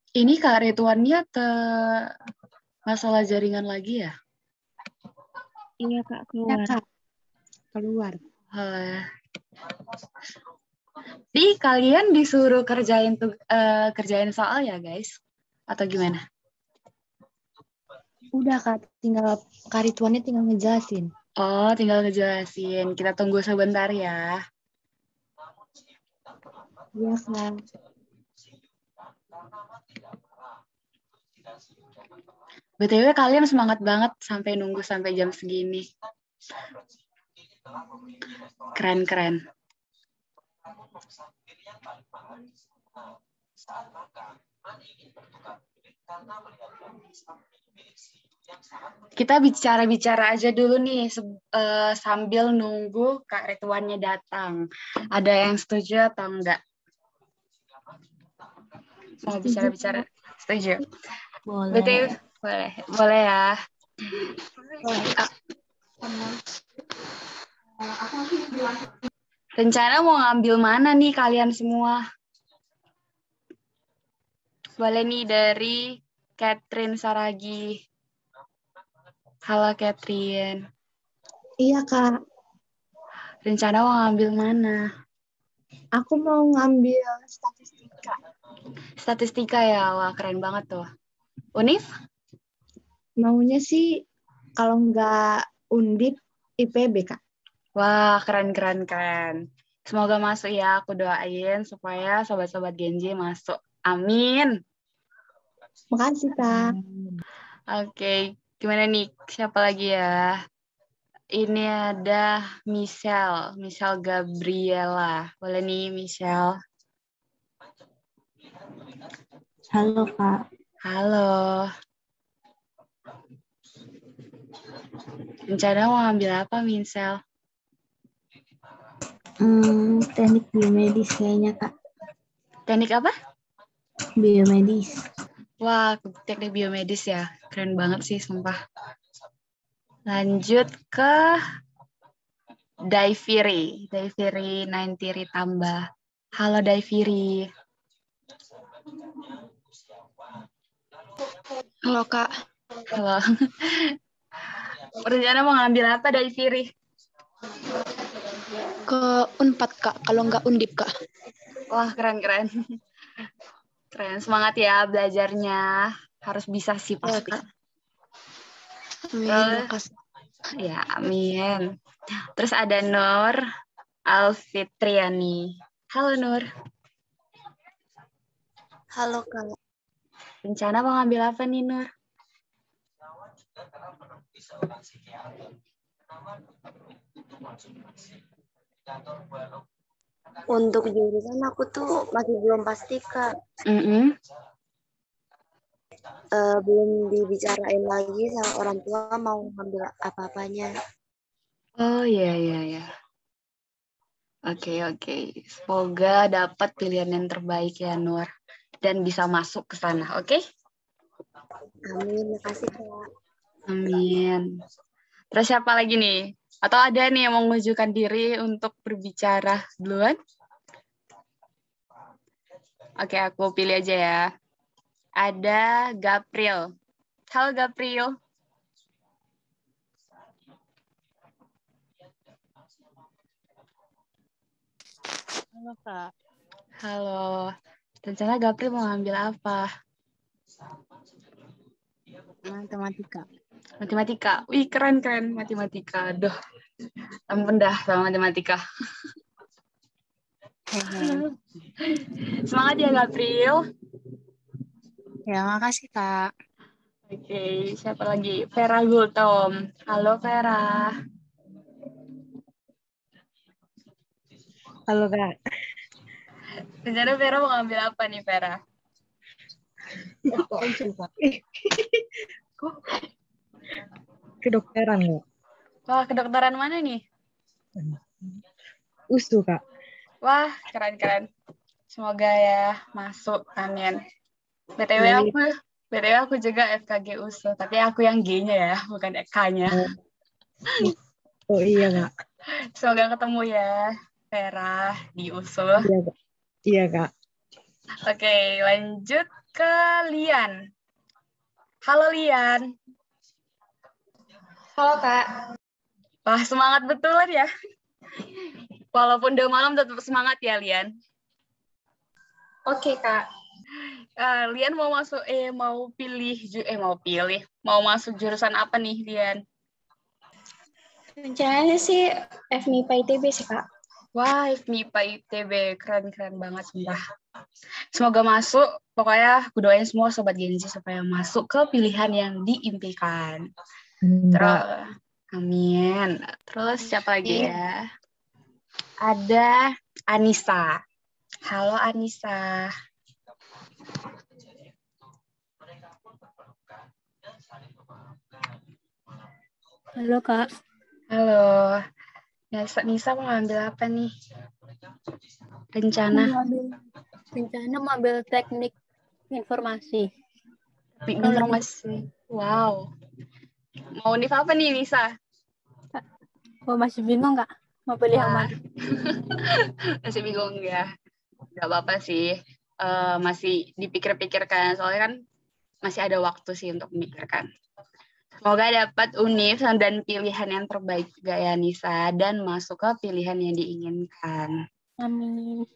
Ini Kak Ridwannya ke masalah jaringan lagi ya? Iya Kak, Ya, keluar. Kak. Keluar. Di kalian disuruh kerjain soal ya guys? Atau gimana? Udah, Kak. Tinggal Kak Ridwannya tinggal ngejelasin. Oh, tinggal ngejelasin. Kita tunggu sebentar ya. Iya, Kak. BTW kalian semangat banget sampai nunggu sampai jam segini. Keren-keren. Kita bicara-bicara aja dulu nih sambil nunggu Kak Ridwannya datang. Ada yang setuju atau enggak? Mau bicara-bicara? Setuju. Boleh. BTW boleh ya. Rencana mau ngambil mana nih kalian semua? Boleh nih dari Catherine Saragi. Halo Catherine. Iya, Kak. Rencana mau ngambil mana? Aku mau ngambil statistika. Statistika ya, wah keren banget tuh. Unif? Maunya sih kalau nggak Undip, IPB, Kak. Wah keren. Semoga masuk ya, aku doain supaya sobat-sobat Genji masuk. Amin. Makasih, Kak. Oke, gimana nih? Siapa lagi ya? Ini ada Michelle Gabriela. Boleh nih Michelle. Halo Kak. Halo. Rencana mau ambil apa Michelle? Teknik biomedis kayaknya Kak. Teknik apa? Biomedis. Wah, teknik biomedis ya. Keren banget sih, sumpah. Lanjut ke Daiviri 90 tambah. Halo Daiviri. Halo Kak. Halo. Rencana mau ngambil apa dari Firi? Ke Unpad Kak, kalau nggak Undip Kak. Wah, keren-keren. Keren, semangat ya belajarnya. Harus bisa sih Ya, pasti. Kak. Amin, Terus, makasih. ya amin. Terus ada Nur Alfitriani. Halo Nur. Halo Kak. Rencana mau ngambil apa nih Nur? Untuk jurusan aku tuh masih belum pasti Kak. Belum dibicarain lagi sama orang tua mau ngambil apa-apanya. Oh iya. Oke. Semoga dapat pilihan yang terbaik ya Nur. Dan bisa masuk ke sana, oke? Amin, makasih Kak. Amin. Terus siapa lagi nih? Atau ada nih yang mau mengajukan diri untuk berbicara duluan? Oke, aku pilih aja ya. Ada Gabriel. Halo Gabriel. Halo Kak. Halo. Rencana Gabriel mau ngambil apa? Matematika. Matematika. Wih, keren matematika. Aduh, ampun dah sama matematika. Semangat ya Gabriel. Ya, makasih Kak. Oke, siapa lagi? Vera Gultom. Halo Vera. Halo Kak. Rencana Vera mau ngambil apa nih Vera? Kok kedokteran ya? Wah, kedokteran mana nih? USU Kak. Wah, keren. Semoga ya masuk, amin. BTW aku juga FKG USU, tapi aku yang G-nya ya, bukan K-nya. Oh iya Kak. Semoga ketemu ya, Vera di USU. Iya Kak. Oke, lanjut ke Lian. Halo Lian. Halo Kak. Wah, semangat betulan ya. Walaupun udah malam tetap semangat ya Lian. Oke Kak. Lian mau masuk mau masuk jurusan apa nih Lian? Rencananya sih FMIPA ITB sih Kak. Wah, FMIPA ITB keren banget sumpah. Semoga masuk. Pokoknya aku doain semua sobat Genzi supaya masuk ke pilihan yang diimpikan. Terus, amin. Terus siapa lagi ya? Ada Anissa. Halo Anissa. Halo Kak. Halo. Nisa mau ambil apa nih? Rencana mau ambil teknik informasi. Informasi. Wow. Mau univ apa nih Nisa? Oh, masih bingung Kak? Mau pilih yang mana? Masih bingung ya? Gak apa-apa sih. Masih dipikir-pikirkan. Soalnya kan masih ada waktu sih untuk memikirkan. Semoga dapat univ dan pilihan yang terbaik juga ya Nisa. Dan masuk ke pilihan yang diinginkan. Amin.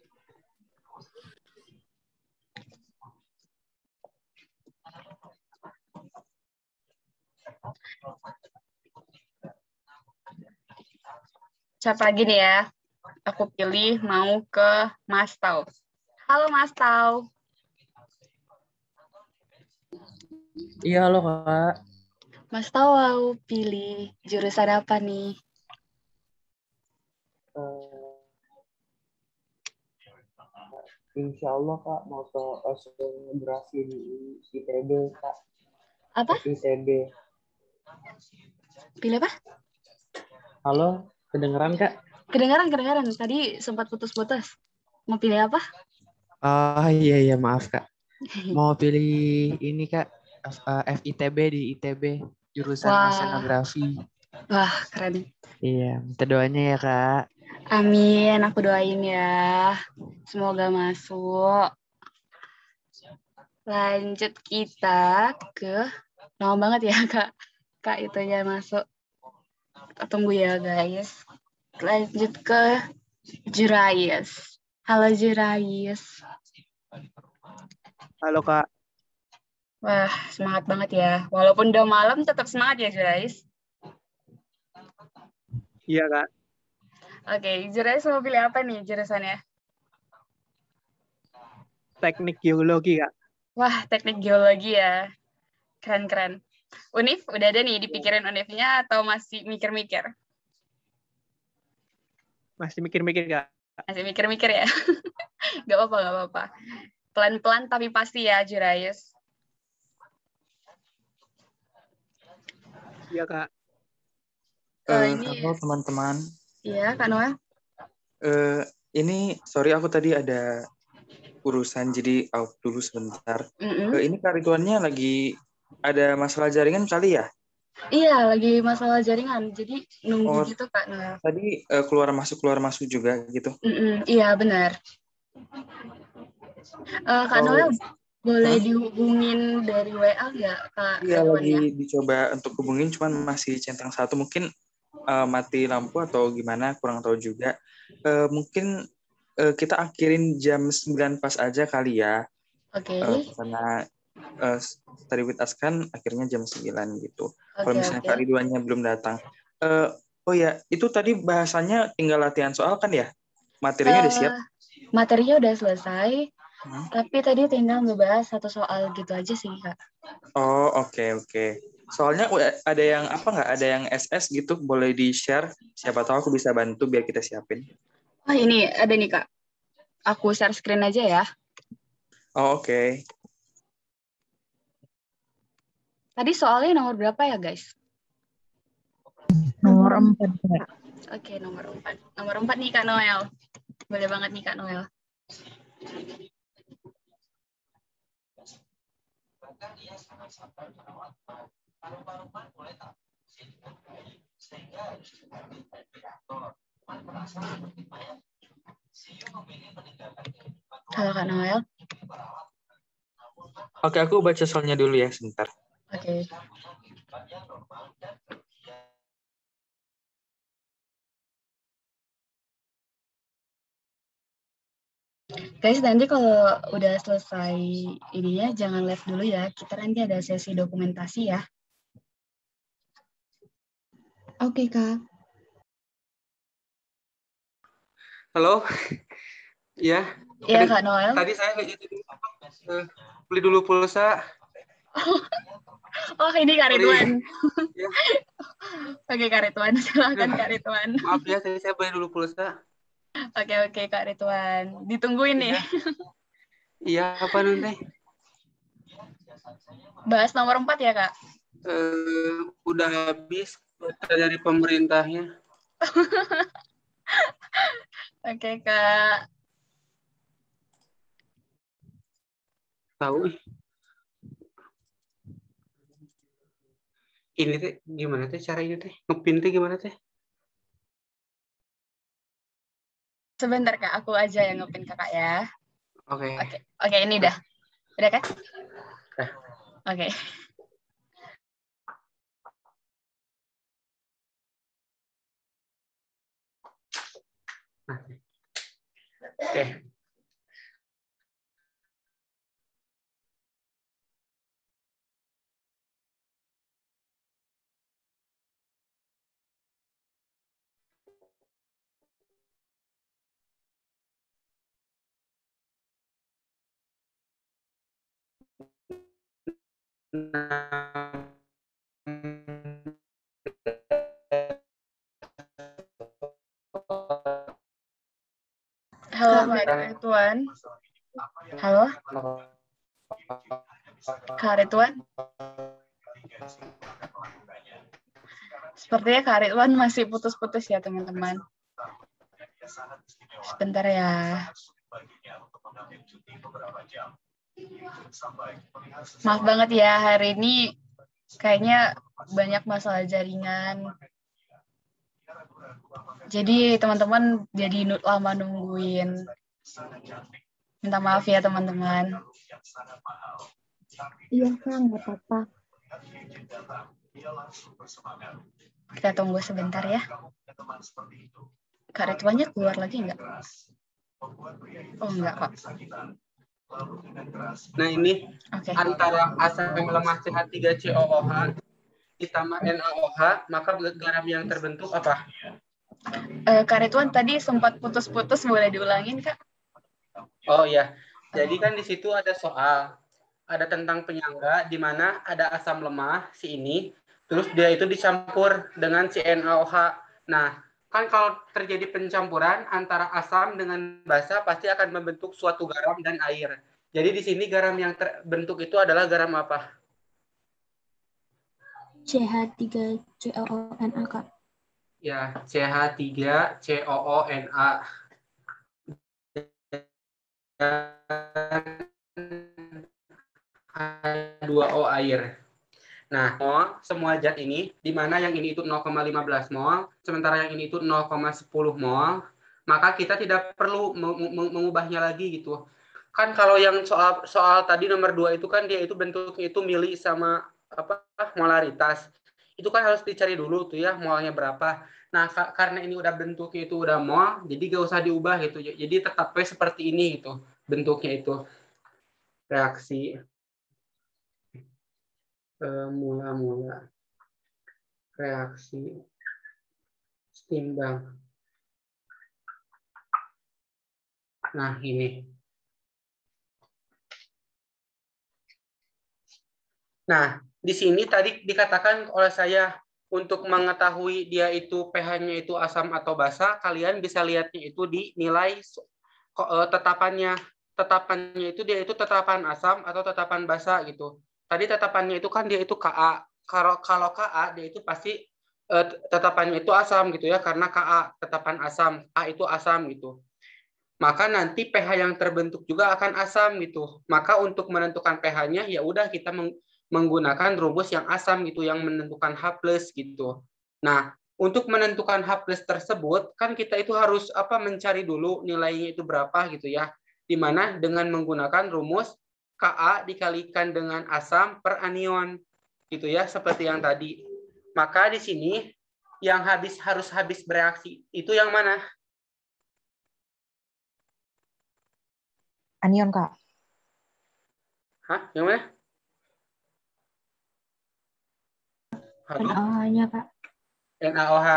Siapa lagi nih ya? Aku pilih mau ke Mas Tau. Halo Mas Tau. Iya, halo Kak. Mas Tau mau pilih jurusan apa nih? Insya Allah Kak mau ke oceanografi di ITB Kak. Apa? ITB. Pilih apa? Halo, kedengeran Kak? Kedengaran. Tadi sempat putus-putus. Mau pilih apa? Oh iya maaf Kak. Mau pilih ini Kak, FITB di ITB, jurusan oceanografi. Wah, keren. Iya, minta doanya ya Kak. Amin, aku doain ya. Semoga masuk. Lanjut kita ke lama banget ya Kak itunya masuk. Tunggu ya guys. Lanjut ke Jurayes. Halo Jurayes. Halo Kak. Wah, semangat banget ya. Walaupun udah malam tetap semangat ya Jurayes. Iya Kak. Oke, Jurayes mau pilih apa nih jurusannya? Teknik geologi Kak. Wah, teknik geologi ya. Keren-keren. Univ, udah ada nih dipikirin univnya atau masih mikir-mikir? Masih mikir-mikir Kak. Masih mikir-mikir ya? Gak apa-apa, gak apa-apa. Pelan-pelan tapi pasti ya, Jurayes. Iya Kak. Halo teman-teman. Iya, Kak Noel. Ini, sorry aku tadi ada urusan, jadi out dulu sebentar. Ini Kak Ridwannya lagi ada masalah jaringan kali ya? Iya, lagi masalah jaringan. Jadi nunggu gitu Kak Noel. Tadi keluar masuk juga gitu. Iya, benar. Kak Noel, boleh dihubungin dari WA nggak Kak Iya, Ridwannya? lagi dicoba untuk hubungin, cuman masih centang satu. Mungkin mati lampu atau gimana, kurang tahu juga. Mungkin kita akhirin jam 9 pas aja kali ya. Oke. Karena Study with Us kan akhirnya jam 9 gitu. Kalau misalnya Oke. Kak Ridwannya belum datang. Oh ya, itu tadi bahasanya tinggal latihan soal kan ya? Materinya udah siap? Materinya udah selesai. Tapi tadi tinggal ngebahas satu soal gitu aja sih, Kak. Oh, oke. Soalnya ada yang apa nggak? Ada yang SS gitu, boleh di-share. Siapa tahu aku bisa bantu biar kita siapin. Oh, ini ada nih, Kak. Aku share screen aja ya. Oh, oke. Tadi soalnya nomor berapa ya, guys? Nomor 4, Kak. Oke, nomor 4. Nomor 4 nih, Kak Noel. Boleh banget nih, Kak Noel. Halo, Kak Noel. Oke, aku baca soalnya dulu ya, sebentar. Oke. Guys, nanti kalau udah selesai ininya, jangan live dulu ya. Kita nanti ada sesi dokumentasi ya. Oke, Kak. Halo? Iya. Iya, Kak Noel. Tadi saya beli dulu pulsa. Oh, ini Kak Ridwan. Ya. Oke, Kak Ridwan. Silahkan, Kak Ridwan. Maaf ya, saya beli dulu pulsa. Oke, Kak Ridwan. Ditungguin nih. Iya, apa nanti? Bahas nomor 4 ya, Kak? Udah habis dari pemerintahnya. Oke, Kak. Tahu. Ini teh gimana teh cara ini teh? Ngepin teh gimana teh? Sebentar, Kak. Aku aja yang ngepin Kakak ya. Oke. Oke, ini udah. Udah, Kak? Udah. Oke. Oke. Halo, Kak Ridwan. Halo? Kak Ridwan? Sepertinya Kak Ridwan masih putus-putus ya, teman-teman. Sebentar ya. Maaf banget ya, hari ini kayaknya banyak masalah jaringan. Jadi teman-teman jadi lama nungguin. Minta maaf ya teman-teman. Iya Kak, nggak apa-apa. Kita tunggu sebentar ya. Kak Ridwannya keluar lagi nggak? Oh enggak kok. Nah ini Oke. antara asam lemah CH3COOH ditambah NaOH, maka garam yang terbentuk apa? Kak Ridwan tadi sempat putus-putus, boleh diulangin Kak? Oh ya, jadi kan di situ ada soal, ada tentang penyangga di mana ada asam lemah si ini, terus dia itu dicampur dengan si NaOH. Nah, kan kalau terjadi pencampuran antara asam dengan basa pasti akan membentuk suatu garam dan air. Jadi di sini garam yang terbentuk itu adalah garam apa? CH3COONA, Kak. Ya, CH3COONA. 2O air. Nah, mol semua zat ini, di mana yang ini itu 0,15 mol, sementara yang ini itu 0,10 mol, maka kita tidak perlu mengubahnya lagi gitu. Kan kalau yang soal tadi nomor 2 itu kan dia itu bentuknya itu mili sama apa molaritas. Itu kan harus dicari dulu tuh ya molnya berapa. Nah, karena ini udah bentuknya itu udah mol, jadi gak usah diubah gitu. Jadi tetap seperti ini gitu bentuknya itu. Reaksi mula-mula reaksi setimbang. Nah, ini. Nah, di sini tadi dikatakan oleh saya untuk mengetahui dia itu pH-nya itu asam atau basa, kalian bisa lihatnya itu di nilai tetapannya. Tetapannya itu dia itu tetapan asam atau tetapan basa gitu. Tadi tetapannya itu kan dia itu Ka. Kalau Ka dia itu pasti tetapannya itu asam gitu ya, karena Ka tetapan asam, A itu asam gitu. Maka nanti pH yang terbentuk juga akan asam gitu. Maka untuk menentukan pH-nya ya udah kita menggunakan rumus yang asam gitu, yang menentukan H+ gitu. Nah, untuk menentukan H+ tersebut kan kita itu harus mencari dulu nilainya itu berapa gitu ya. Di mana dengan menggunakan rumus Ka dikalikan dengan asam per anion gitu ya, seperti yang tadi. Maka di sini yang harus habis bereaksi itu yang mana? Anion, Kak. Hah? Yang mana? NaOH-nya, Kak. NaOH.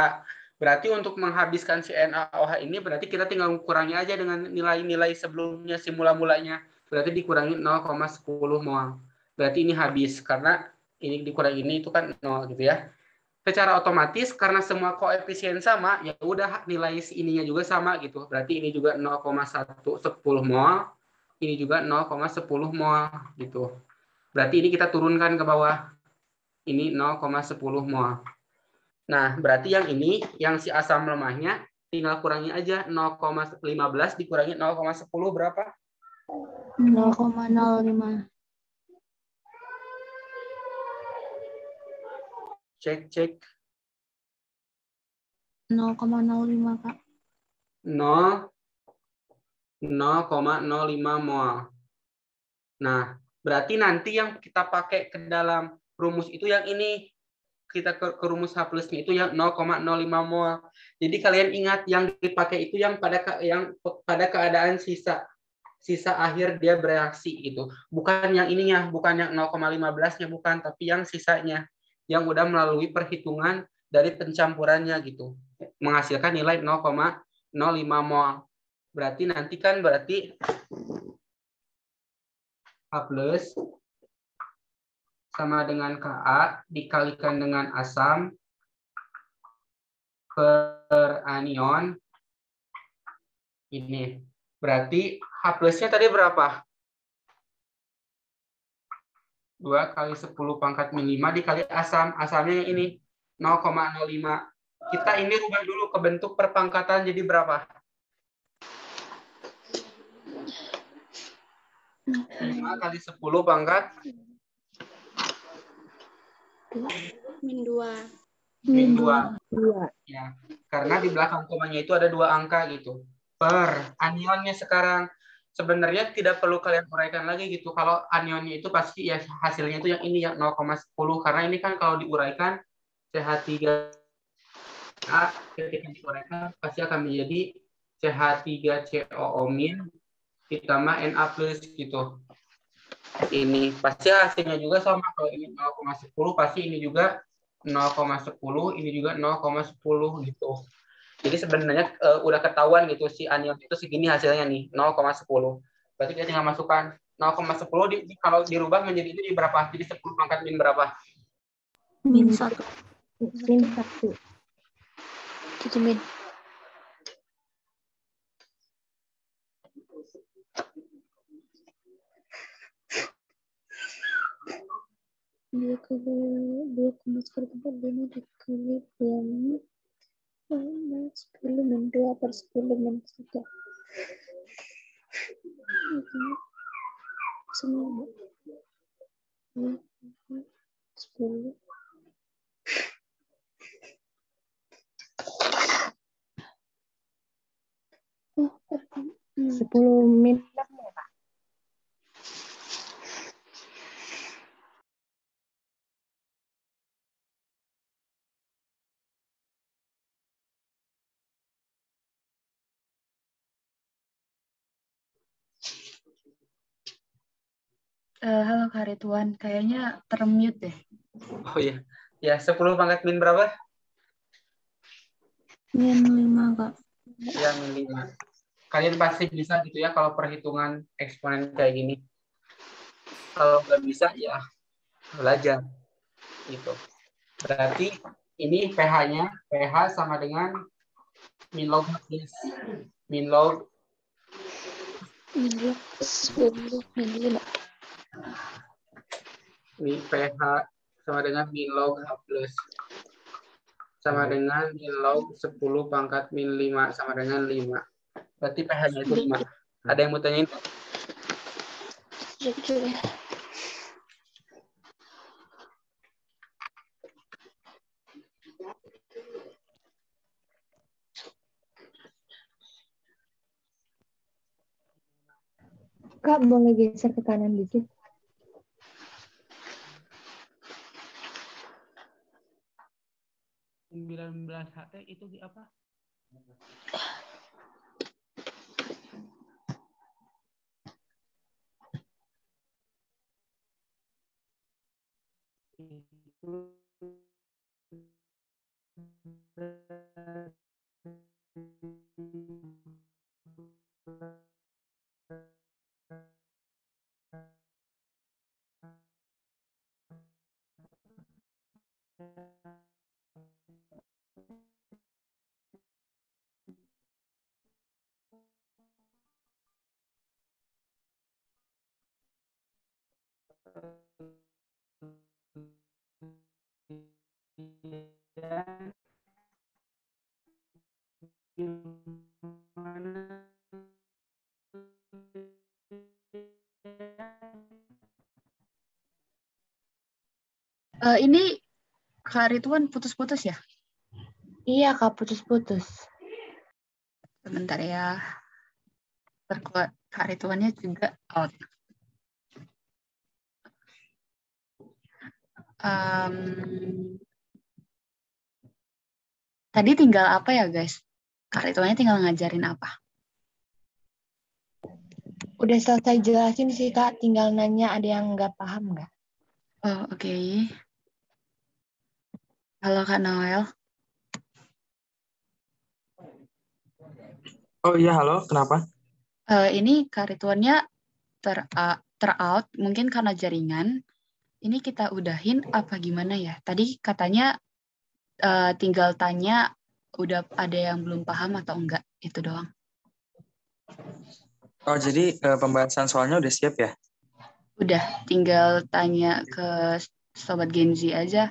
Berarti untuk menghabiskan si NaOH ini berarti kita tinggal kurangi aja dengan nilai-nilai sebelumnya si mula-mulanya. Berarti dikurangi 0,10 mol. Berarti ini habis karena ini dikurangi ini itu kan 0 gitu ya. Secara otomatis karena semua koefisien sama, ya udah nilai si ininya juga sama gitu. Berarti ini juga 0,10 mol, ini juga 0,10 mol gitu. Berarti ini kita turunkan ke bawah. Ini 0,10 mol. Nah, berarti yang ini, yang si asam lemahnya, tinggal kurangi aja 0,15 dikurangi 0,10 berapa? 0,05. Cek. 0,05, Kak. 0,05 mol. Nah, berarti nanti yang kita pakai ke dalam rumus itu yang ini. Kita ke rumus H+-nya itu yang 0,05 mol. Jadi kalian ingat yang dipakai itu yang pada keadaan sisa akhir dia bereaksi gitu. Bukan yang ininya, bukan yang 0,15-nya bukan, tapi yang sisanya yang udah melalui perhitungan dari pencampurannya gitu. Menghasilkan nilai 0,05 mol. Berarti nanti kan H+ sama dengan Ka dikalikan dengan asam per anion ini. Berarti H+-nya tadi berapa? 2 kali 10 pangkat min 5 dikali asam. Asamnya yang ini 0,05. Kita ini rubah dulu ke bentuk perpangkatan jadi berapa? 5 kali 10 pangkat min 2. Min 2. Ya, karena di belakang komanya itu ada 2 angka gitu. Per anionnya sekarang sebenarnya tidak perlu kalian uraikan lagi gitu. Kalau anionnya itu pasti ya hasilnya itu yang ini yang 0,10 karena ini kan kalau diuraikan CH3 ketika diuraikan pasti akan menjadi CH3COO- ditambah Na plus gitu. Ini pasti hasilnya juga sama. Kalau ini 0,10 pasti ini juga 0,10, ini juga 0,10 gitu. Jadi sebenarnya udah ketahuan gitu si anion itu segini hasilnya nih 0,10. Berarti kita tinggal masukkan 0,10 kalau dirubah menjadi itu di berapa? Jadi 10 pangkat min berapa? Min 1. Min 1. Gitu min. Dua koma sekali tempat 5 dikali yang 10 min 2 per 10 min 1. Semua 10. Oh, 10 min 6 ya, Kak? Halo Kak Ridwan, kayaknya termute deh. Oh iya. Ya, 10 pangkat min berapa? Min 5, Kak. Ya, min 5. Kalian pasti bisa gitu ya kalau perhitungan eksponen kayak gini. Kalau nggak bisa ya belajar gitu. Berarti ini pH-nya, pH sama dengan min log plus min log 10 min 5. Ini pH sama dengan min log H plus sama dengan min log 10 pangkat min 5 sama dengan 5. Berarti pH-nya itu 5. Ada yang mau tanyain? Coba. Kak, boleh geser ke kanan dikit? HT itu di apa? Ini Kak Ridwan putus-putus ya? Iya, Kak, putus-putus. Sebentar ya. Terkuat Kak Ridwannya juga out. Tadi tinggal apa ya guys? Kak Ridwannya tinggal ngajarin apa? Udah selesai jelasin sih, Kak. Tinggal nanya ada yang nggak paham nggak? Oh, oke. Halo Kak Noel. Oh iya, halo, kenapa? Ini Kak Ridwannya ter-out, mungkin karena jaringan. Ini kita udahin apa gimana ya? Tadi katanya tinggal tanya udah ada yang belum paham atau enggak, itu doang. Oh, jadi pembahasan soalnya udah siap ya? Udah, tinggal tanya ke Sobat Gen Z aja.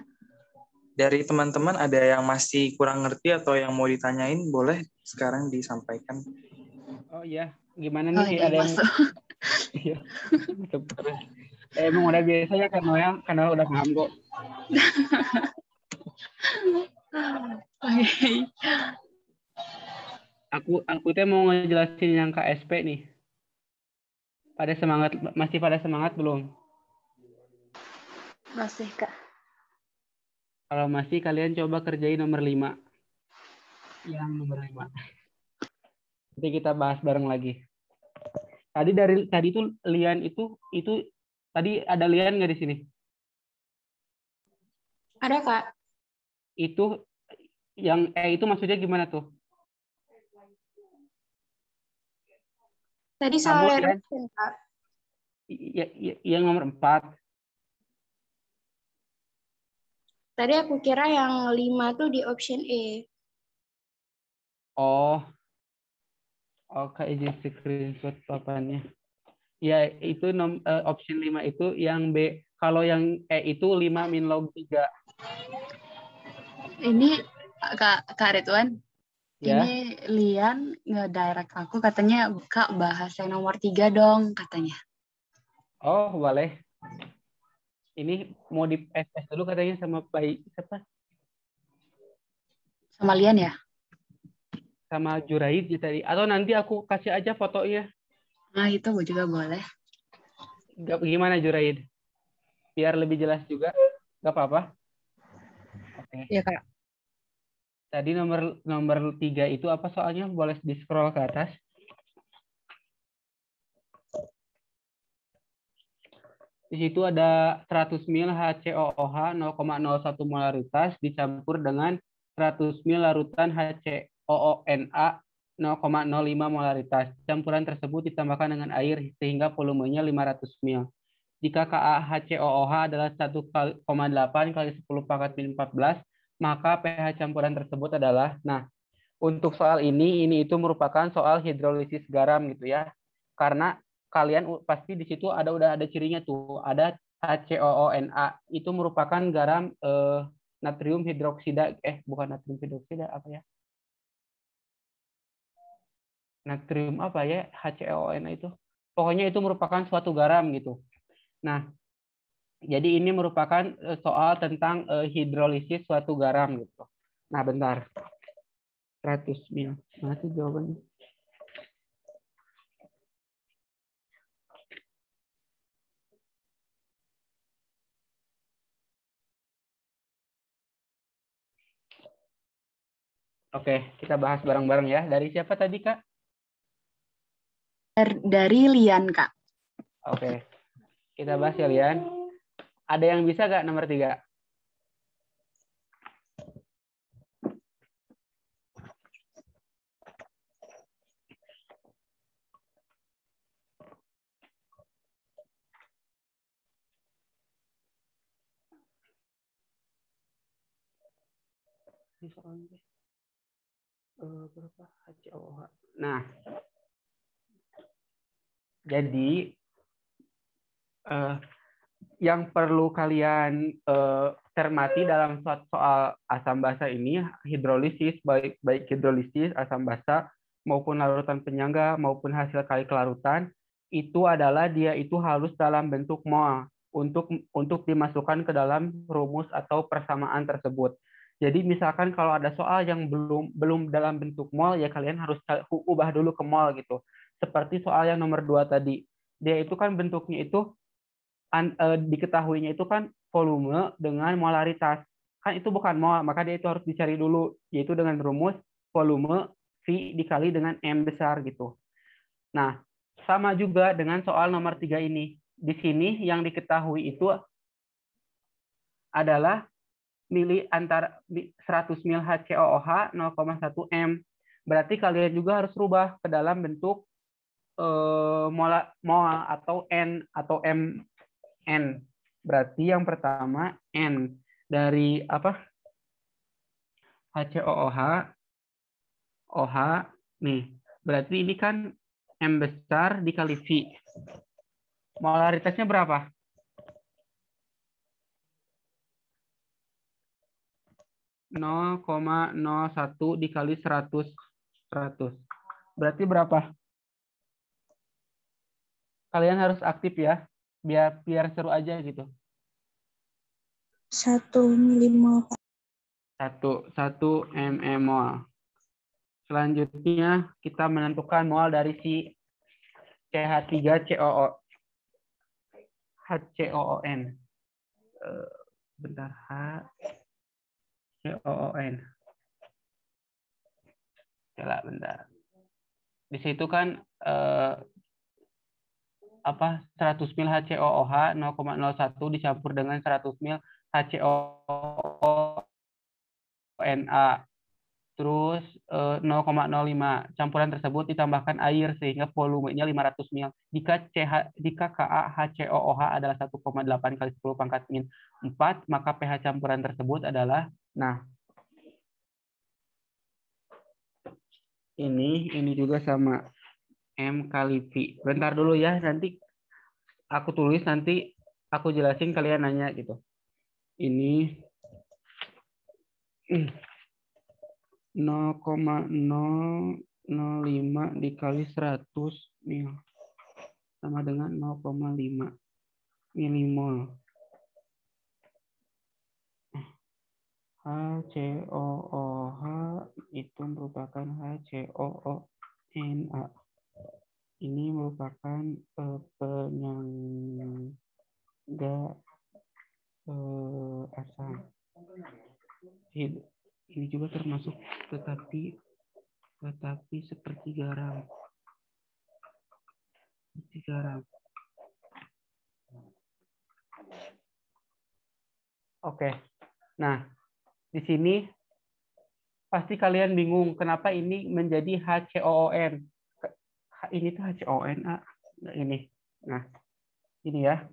Dari teman-teman ada yang masih kurang ngerti atau yang mau ditanyain, boleh sekarang disampaikan. Oh iya, gimana nih iya, ada yang Iya. Emang udah biasanya kan Noel, karena udah paham kok. Oke. Aku teh mau ngejelasin yang KSP nih. Masih pada semangat belum? Masih, Kak. Kalau masih, kalian coba kerjain nomor 5. Yang nomor 5. Nanti kita bahas bareng lagi. Tadi itu Lian itu tadi ada Lian nggak di sini? Ada, Kak. Itu itu maksudnya gimana tuh? Tadi Kamu, soal Lian? eruption, Kak. Yang nomor 4. Tadi aku kira yang 5 tuh di option E. Oh, oke, izin screenshot papannya. Ya, itu option 5 itu yang B. Kalau yang E itu 5 min log 3. Ini Kak Ridwan, Ya. ini Lian nge-direct aku katanya Kak bahas yang nomor 3 dong katanya. Oh, boleh. Ini mau di FS dulu katanya sama siapa? Sama Lian ya? Sama Juraid ya tadi. Atau nanti aku kasih aja fotonya. Nah, itu juga boleh. Gimana Juraid? Biar lebih jelas juga. Gak apa-apa. Oke. Iya, Kak. Tadi nomor 3 itu apa soalnya? Boleh di-scroll ke atas. Di situ ada 100 ml HCOOH 0,01 molaritas dicampur dengan 100 ml larutan HCOONA 0,05 molaritas. Campuran tersebut ditambahkan dengan air sehingga volumenya 500 ml. Jika Ka HCOOH adalah 1,8 kali 10 pangkat min 14, maka pH campuran tersebut adalah, nah, untuk soal ini itu merupakan soal hidrolisis garam gitu ya. Karena kalian pasti di situ udah ada cirinya tuh, ada HCOONA, itu merupakan garam natrium hidroksida, bukan natrium hidroksida, apa ya? Natrium apa ya HCOONA itu? Pokoknya itu merupakan suatu garam gitu. Nah, jadi ini merupakan soal tentang hidrolisis suatu garam gitu. Nah, bentar. 100 mil. Mana sih jawabannya? Oke, kita bahas bareng-bareng ya. Dari siapa tadi, Kak? Dari Lian, Kak. Oke, kita bahas ya, Lian. Ada yang bisa nggak nomor 3? Berapa HCOH? Nah, jadi yang perlu kalian cermati dalam soal asam basa ini, hidrolisis, baik hidrolisis, asam basa, maupun larutan penyangga, maupun hasil kali kelarutan, itu adalah dia itu harus dalam bentuk mol untuk dimasukkan ke dalam rumus atau persamaan tersebut. Jadi misalkan kalau ada soal yang belum dalam bentuk mol, ya kalian harus ubah dulu ke mol gitu. Seperti soal yang nomor 2 tadi. Dia itu kan bentuknya itu diketahuinya itu kan volume dengan molaritas. Kan itu bukan mol, maka dia itu harus dicari dulu, yaitu dengan rumus volume V dikali dengan M besar gitu. Nah, sama juga dengan soal nomor 3 ini. Di sini yang diketahui itu adalah antara 100 ml HCOOH 0,1 M. Berarti kalian juga harus rubah ke dalam bentuk mol atau N atau N. Berarti yang pertama N dari apa? HCOOH OH nih. Berarti ini kan M besar dikali V. Molaritasnya berapa? (0,01 dikali 100. Berarti berapa? Kalian harus aktif ya, biar seru aja gitu. 1 milimol. 1 mmol. Selanjutnya kita menentukan mol dari si CH3COO. HCOON. Bentar, HCOON. Coba bentar. Di situ kan 100 mil HCOOH 0,01 dicampur dengan 100 mil HCOONA. Terus 0,05. Campuran tersebut ditambahkan air sehingga volumenya 500 mil. Jika Ka HCOOH adalah 1,8 kali 10 pangkat min 4, maka pH campuran tersebut adalah, nah, ini juga sama, M kali V. Bentar dulu ya, nanti aku tulis, nanti aku jelasin, kalian nanya gitu. Ini 0,005 dikali 100 mil sama dengan 0,5 milimol. HCOOH itu merupakan HCOONA. Ini merupakan penyangga asam. Ini juga termasuk, tetapi seperti garam. Oke. Nah, di sini pasti kalian bingung kenapa ini menjadi HCOON. Ini tuh HCONA. Ini. Nah, ini ya.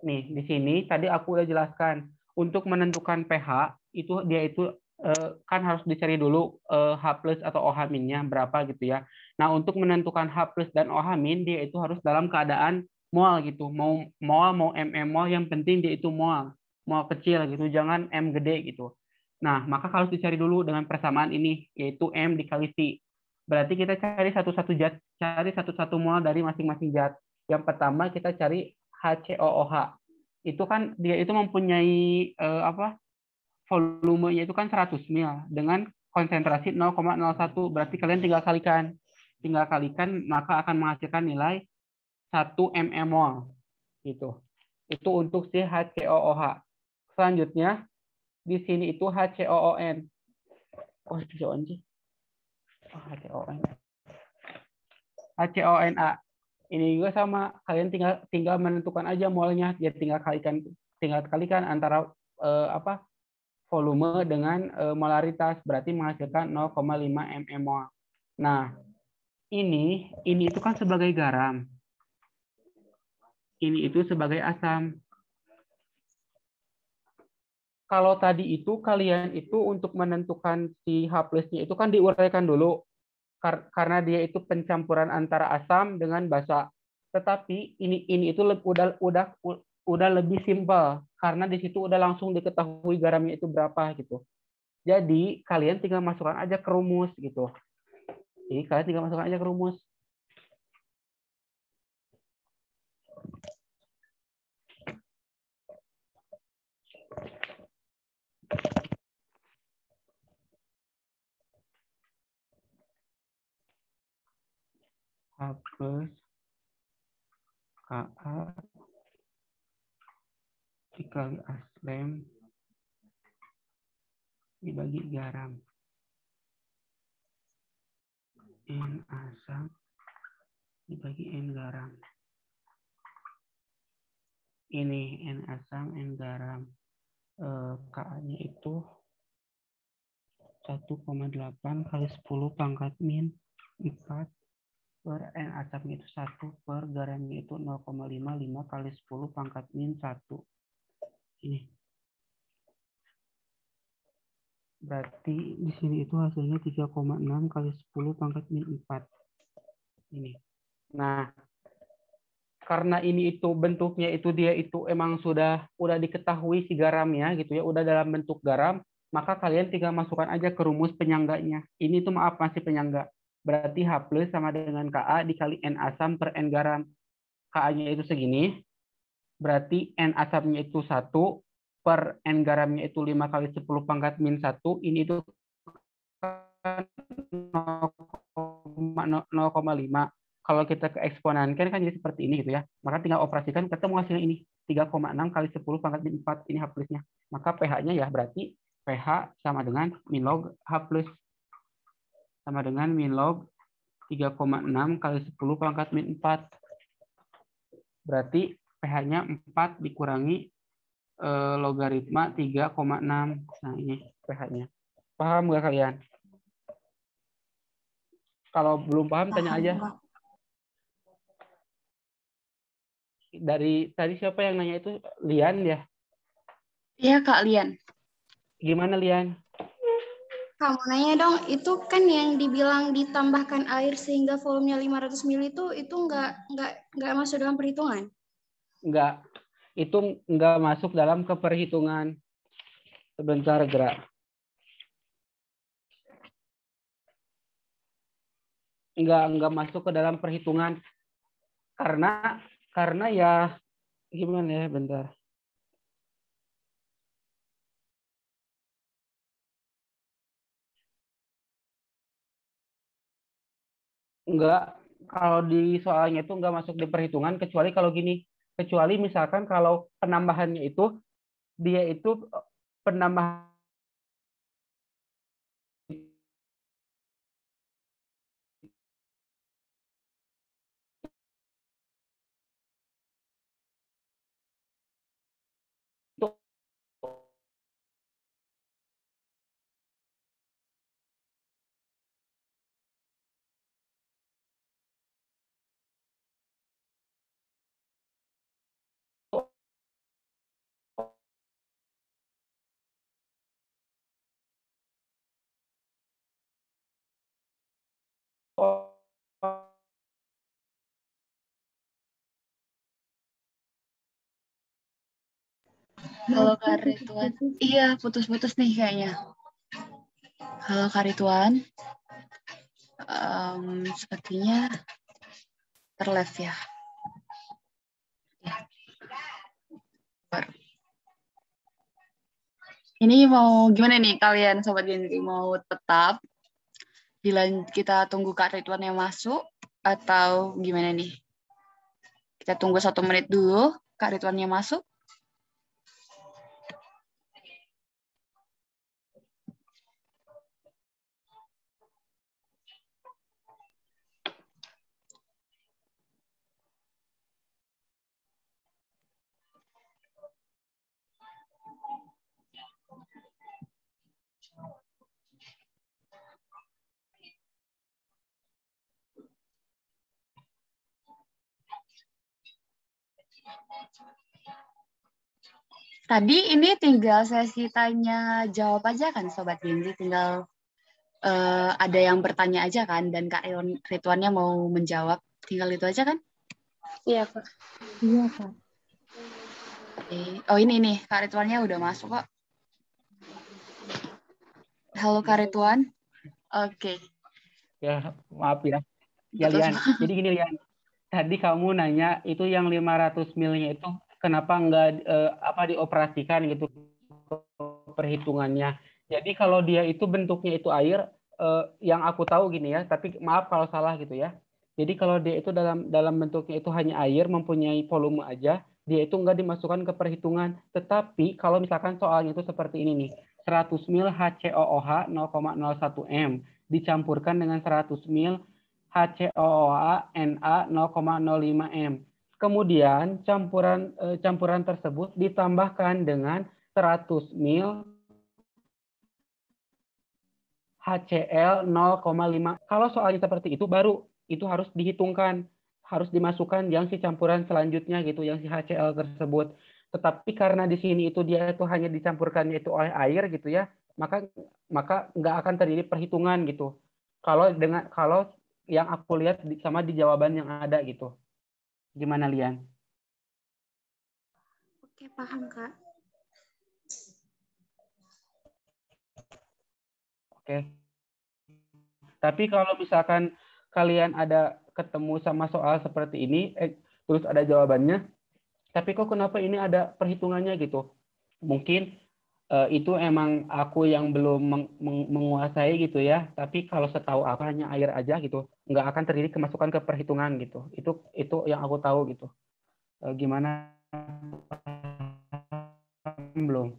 Nih, di sini tadi aku udah jelaskan. Untuk menentukan pH, dia itu kan harus dicari dulu H+ atau OH- berapa gitu ya. Nah, untuk menentukan H+ dan OH-, dia itu harus dalam keadaan mol gitu. Mau mol, mau mmol, yang penting dia itu mol. Mol kecil gitu, jangan M gede gitu. Nah, maka harus dicari dulu dengan persamaan ini, yaitu M dikali V. Berarti kita cari satu-satu mol dari masing-masing zat. Yang pertama kita cari HCOOH. Itu kan dia itu mempunyai volumenya itu kan 100 mil dengan konsentrasi 0,01. Berarti kalian tinggal kalikan maka akan menghasilkan nilai 1 mmol gitu. Itu untuk si HCOOH. Selanjutnya di sini itu HCOON. HCONA. Ini juga sama, kalian tinggal menentukan aja molnya, ya tinggal kalikan antara volume dengan molaritas, berarti menghasilkan 0,5 mmol. Nah, ini itu kan sebagai garam. Ini itu sebagai asam. Kalau tadi itu kalian itu untuk menentukan si H+-nya itu kan diuraikan dulu. Karena dia itu pencampuran antara asam dengan basa. Tetapi ini itu udah lebih simpel karena di situ udah langsung diketahui garamnya itu berapa gitu. Jadi kalian tinggal masukkan aja ke rumus gitu. Jadi kalian tinggal masukkan aja ke rumus. H+ Ka dikali aslem dibagi garam. N asam dibagi N garam. Ini N asam, N garam. Ka-nya itu 1,8 kali 10 pangkat min 4 per N asamnya itu 1 per garamnya itu 0,55 kali 10 pangkat min 1. Ini. Berarti di sini itu hasilnya 3,6 kali 10 pangkat min 4. Ini. Nah, karena ini itu bentuknya itu dia itu emang udah diketahui si garamnya gitu ya, udah dalam bentuk garam, maka kalian tinggal masukkan aja ke rumus penyangganya. Ini tuh maaf masih penyangga. Berarti H+ sama dengan Ka dikali N asam per N garam. Ka-nya itu segini. Berarti N asamnya itu 1 per N garamnya itu 5 kali 10 pangkat min 1. Ini itu 0,5. Kalau kita ke eksponenkan kan jadi seperti ini gitu ya. Maka tinggal operasikan ketemu hasilnya ini. 3,6 kali 10 pangkat min 4 ini H plusnya. Maka pH-nya ya berarti pH sama dengan min log H plus. Sama dengan min log 3,6 kali 10 pangkat min 4. Berarti pH-nya 4 dikurangi logaritma 3,6. Nah ini pH-nya. Paham nggak kalian? Kalau belum paham tanya aja. Dari tadi siapa yang nanya itu? Lian ya? Iya Kak Lian. Gimana Lian? Kamu nanya dong, itu kan yang dibilang ditambahkan air sehingga volumenya 500 ml itu nggak masuk dalam perhitungan? Enggak. Itu enggak masuk dalam keperhitungan. Sebentar gerak. Enggak masuk ke dalam perhitungan. Karena ya gimana ya, bentar. Enggak, kalau di soalnya itu enggak masuk di perhitungan kecuali kalau gini. Kecuali misalkan kalau penambahannya itu dia itu penambahan Halo Kak Rituan. Iya, putus-putus nih kayaknya. Halo Kak Rituan. Sepertinya terlive ya. Ini mau gimana nih kalian Sobat Genzi? Mau tetap kita tunggu Kak Rituan yang masuk atau gimana nih? Kita tunggu 1 menit dulu Kak Rituannya masuk. Tadi ini tinggal sesi tanya jawab aja kan Sobat Genzi, tinggal ada yang bertanya aja kan dan Kak Rituannya mau menjawab, tinggal itu aja kan? Iya Kak. Iya Kak. Oh ini nih Kak Rituannya udah masuk kok. Halo Kak Rituan. Oke. Ya maaf ya. Ya Lian. Jadi gini Lian. Tadi kamu nanya itu yang 500 ml-nya itu kenapa nggak dioperasikan gitu perhitungannya. Jadi kalau dia itu bentuknya itu air, yang aku tahu gini ya, tapi maaf kalau salah gitu ya. Jadi kalau dia itu dalam bentuknya itu hanya air, mempunyai volume aja, dia itu nggak dimasukkan ke perhitungan. Tetapi kalau misalkan soalnya itu seperti ini nih, 100 ml HCOOH 0,01 M dicampurkan dengan 100 ml HCOOH Na 0,05 M. Kemudian campuran tersebut ditambahkan dengan 100 ml HCl 0,5. Kalau soalnya seperti itu baru itu harus dihitungkan, harus dimasukkan yang si campuran selanjutnya gitu, yang si HCl tersebut. Tetapi karena di sini itu dia itu hanya dicampurkannya itu oleh air gitu ya, maka nggak akan terjadi perhitungan gitu. Kalau yang aku lihat sama di jawaban yang ada gitu. Gimana Lian? Oke, paham Kak. Oke. Tapi kalau misalkan kalian ada ketemu sama soal seperti ini, terus ada jawabannya, tapi kok kenapa ini ada perhitungannya gitu? Mungkin itu emang aku yang belum menguasai gitu ya. Tapi kalau setahu aku hanya air aja gitu. nggak akan terjadi kemasukan ke perhitungan gitu. Itu yang aku tahu gitu. Gimana belum?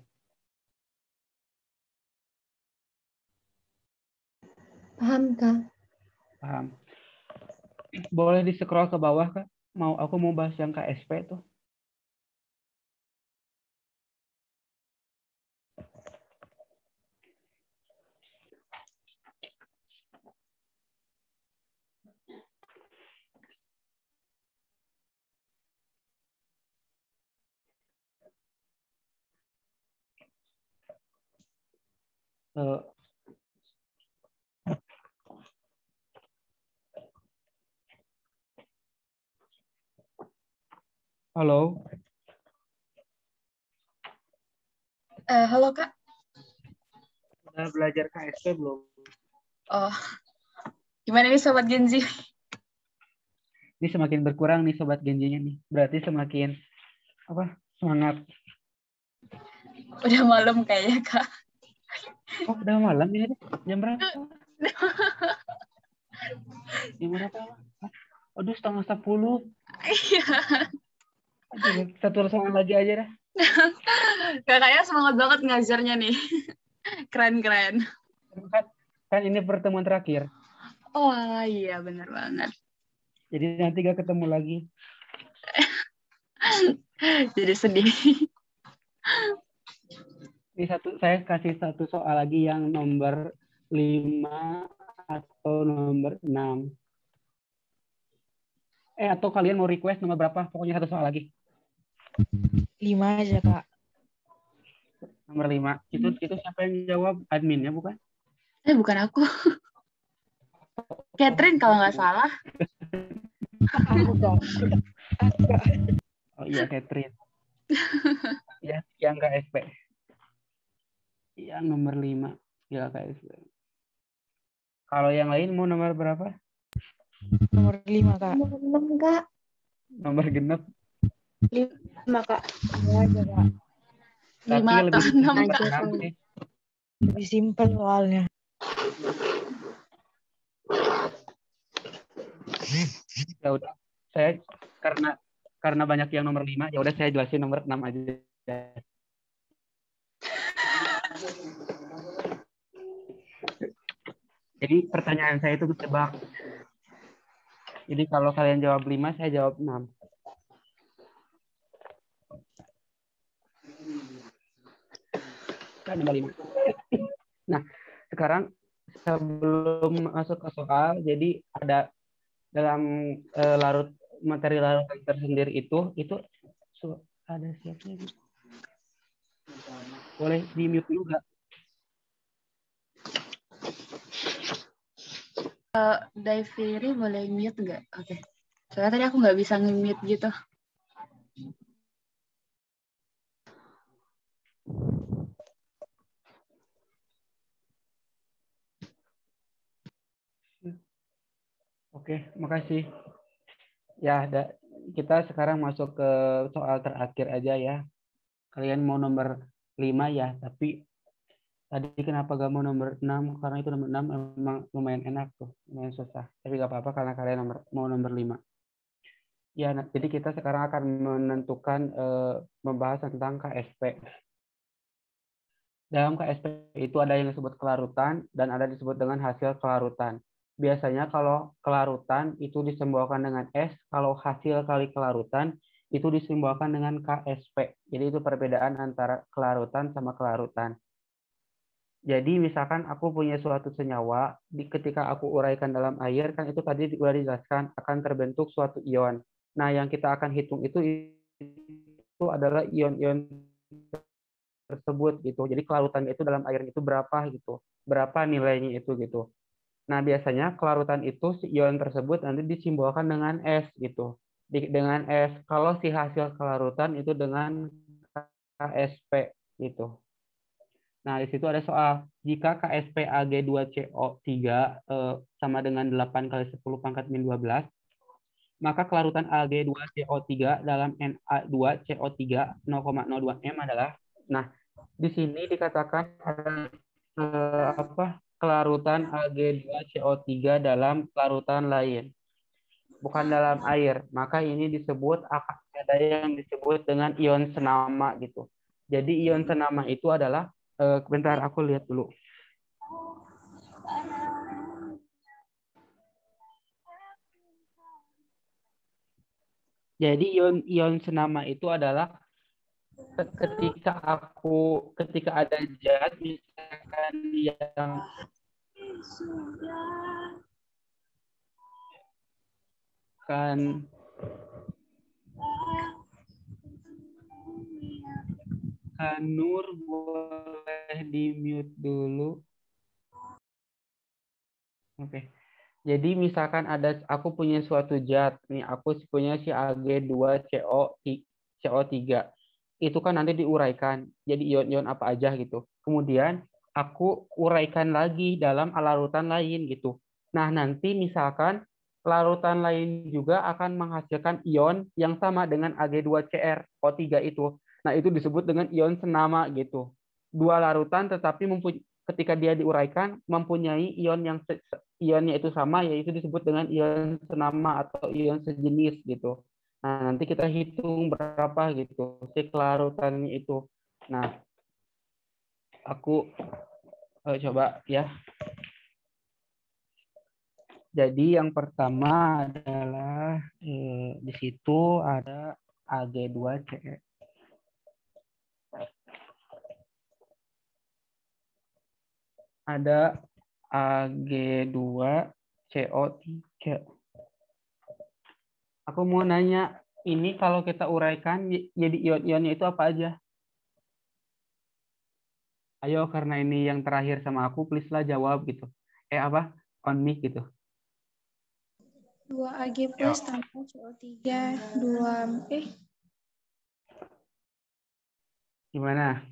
Paham, Kak. Paham. Boleh di-scroll ke bawah, Kak? Aku mau bahas yang KSP tuh. Eh, Halo, Halo Kak. udah belajar KSP belum? Oh, gimana nih Sobat Genzi? Ini semakin berkurang nih Sobat Genjinya nih. Berarti semakin semangat. Udah malam kayaknya Kak. Oh, udah malam ini. Jam berapa? Jam berapa? Aduh, 9:30. Iya. Satu soal lagi aja dah. Kakaknya semangat banget ngajarnya nih. Keren-keren. Kan ini pertemuan terakhir. Oh iya, benar banget. Jadi nanti gak ketemu lagi. Jadi sedih. Ini saya kasih satu soal lagi yang nomor 5 atau nomor 6. Atau kalian mau request nomor berapa? Pokoknya satu soal lagi. 5 aja, Kak. Nomor 5. Itu siapa yang jawab? Adminnya bukan? Bukan aku. Catherine kalau nggak salah. Oh iya, Catherine. Ya, yang KSP. Yang nomor 5. Ya, KSP. Kalau yang lain mau nomor berapa? Nomor 5, Kak. Nomor 6, Kak. Nomor genap. 5, Kak. Ya aja, Kak. 5 atau 6, Kak. Lebih simpel soalnya. Ya udah, saya karena banyak yang nomor 5, ya udah saya jelasin nomor 6 aja. Jadi pertanyaan saya itu ketebak. Jadi kalau kalian jawab 5, saya jawab 6. Kan nomor 5. Nah, sekarang sebelum masuk ke soal, jadi ada dalam materi larutan tersendiri itu ada siapa gitu. Boleh di mute dulu nggak? Daiviri boleh mute nggak? Oke. Soalnya tadi aku nggak bisa nge-mute gitu. Oke, makasih. Ya, kita sekarang masuk ke soal terakhir aja ya. Kalian mau nomor 5 ya, tapi tadi kenapa gak mau nomor 6? Karena itu nomor 6 memang lumayan enak tuh, lumayan susah. Tapi gak apa-apa karena kalian mau nomor 5. Ya, jadi kita sekarang akan menentukan, membahas tentang KSP. Dalam KSP itu ada yang disebut kelarutan dan ada disebut dengan hasil kelarutan. Biasanya kalau kelarutan itu disimbolkan dengan S, kalau hasil kali kelarutan itu disimbolkan dengan KSP. Jadi itu perbedaan antara kelarutan sama kelarutan. Jadi misalkan aku punya suatu senyawa, ketika aku uraikan dalam air, kan itu tadi sudah dijelaskan akan terbentuk suatu ion. Nah, yang kita akan hitung itu adalah ion-ion tersebut gitu. Jadi kelarutannya itu dalam air itu berapa gitu. Berapa nilainya itu gitu. Nah, biasanya kelarutan itu si ion tersebut nanti disimbolkan dengan S gitu. Dengan S. Kalau si hasil kelarutan itu dengan KSP gitu. Nah, di situ ada soal jika KSP Ag2CO3 sama dengan 8 kali 10 pangkat min 12, maka kelarutan Ag2CO3 dalam Na2CO3 0,02 M adalah, nah, di sini dikatakan ada kelarutan Ag2CO3 dalam larutan lain, bukan dalam air. Maka ini disebut akan ada yang disebut dengan ion senama gitu. Jadi ion senama itu adalah bentar aku lihat dulu. Jadi ion senama itu adalah ketika ada zat misalkan yang Nur boleh di-mute dulu. Oke. Jadi misalkan aku punya suatu zat, nih aku punya si Ag2CO3. Itu kan nanti diuraikan jadi ion-ion apa aja gitu. Kemudian aku uraikan lagi dalam larutan lain gitu. Nah, nanti misalkan larutan lain juga akan menghasilkan ion yang sama dengan Ag2CrO3 itu. Nah, itu disebut dengan ion senama gitu. Dua larutan tetapi ketika dia diuraikan mempunyai ionnya itu sama, yaitu disebut dengan ion senama atau ion sejenis gitu. Nah, nanti kita hitung berapa gitu si kelarutannya itu. Nah, aku coba ya. Jadi yang pertama adalah di situ ada Ag2Ce. Ada Ag2CO3. Aku mau nanya, ini kalau kita uraikan jadi ion-ionnya itu apa aja? Ayo, karena ini yang terakhir sama aku, please lah jawab gitu. Apa? On mic gitu. 2Ag plus tambah CO3, 2 Gimana?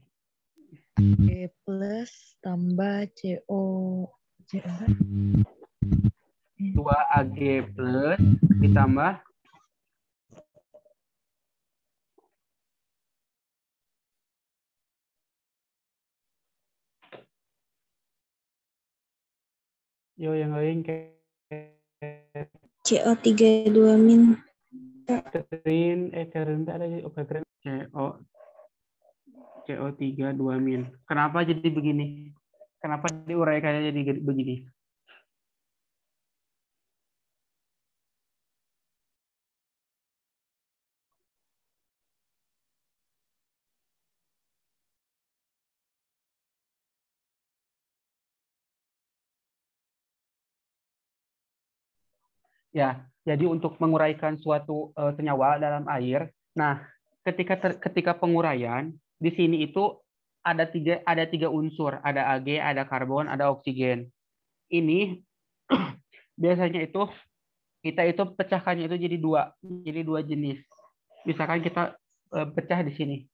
Ag plus tambah CO. 2Ag plus ditambah yang lain kayak CO3 2 min. Catherine ada CO3 2 min. Kenapa jadi begini? Kenapa diuraikannya jadi begini? Ya, jadi untuk menguraikan suatu senyawa dalam air, nah ketika penguraian di sini itu ada tiga unsur, ada Ag, ada karbon, ada oksigen. Ini biasanya itu kita itu pecahkannya itu jadi dua jenis. Misalkan kita pecah di sini.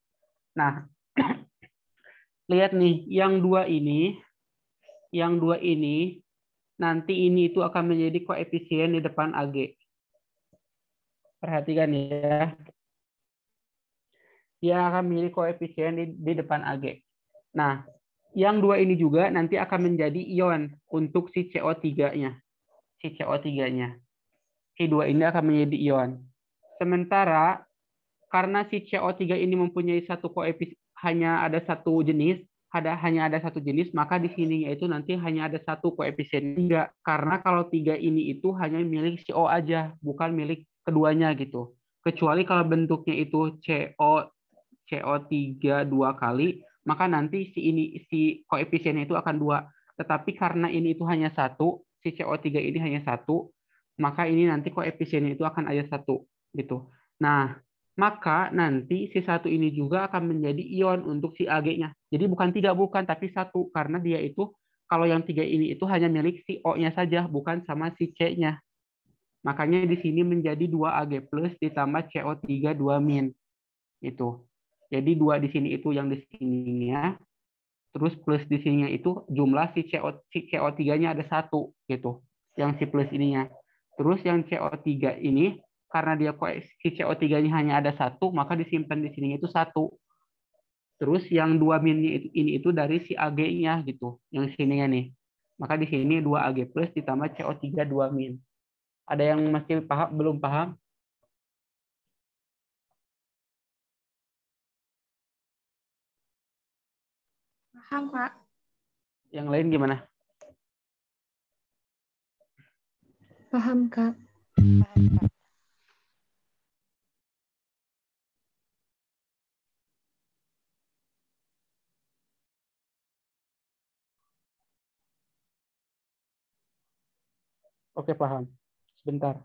Nah, lihat nih, yang dua ini nanti ini itu akan menjadi koefisien di depan Ag. Perhatikan ya. Dia akan menjadi koefisien di depan Ag. Nah, yang dua ini juga nanti akan menjadi ion untuk si CO3-nya. Si dua ini akan menjadi ion. Sementara karena si CO3 ini mempunyai satu koefisien, hanya ada satu jenis, maka di sininya itu nanti hanya ada satu koefisien 3. Karena kalau 3 ini itu hanya milik si O aja, bukan milik keduanya gitu. Kecuali kalau bentuknya itu CO3 dua kali, maka nanti si koefisiennya itu akan 2. Tetapi karena ini itu hanya satu, si CO3 ini hanya satu, maka ini nanti koefisiennya itu akan ada 1 gitu. Nah, maka nanti si satu ini juga akan menjadi ion untuk si Ag-nya. Jadi bukan 3, tapi 1. Karena dia itu, kalau yang 3 ini itu hanya milik si O-nya saja, bukan sama si C-nya. Makanya di sini menjadi 2Ag plus ditambah CO3 2 min. Itu. Jadi 2 di sini itu yang di sininya. Terus plus di sininya itu jumlah si CO3-nya ada 1. Gitu. Yang si plus ininya. Terus yang CO3 ini, karena dia si CO3-nya hanya ada 1, maka disimpan di sini itu 1. Terus yang 2 min ini itu dari si Ag-nya gitu, yang sininya nih. Maka di sini 2Ag plus ditambah CO3 2 min. Ada yang masih belum paham? Paham, Kak. Yang lain gimana? Paham, Kak. Oke, paham. Sebentar.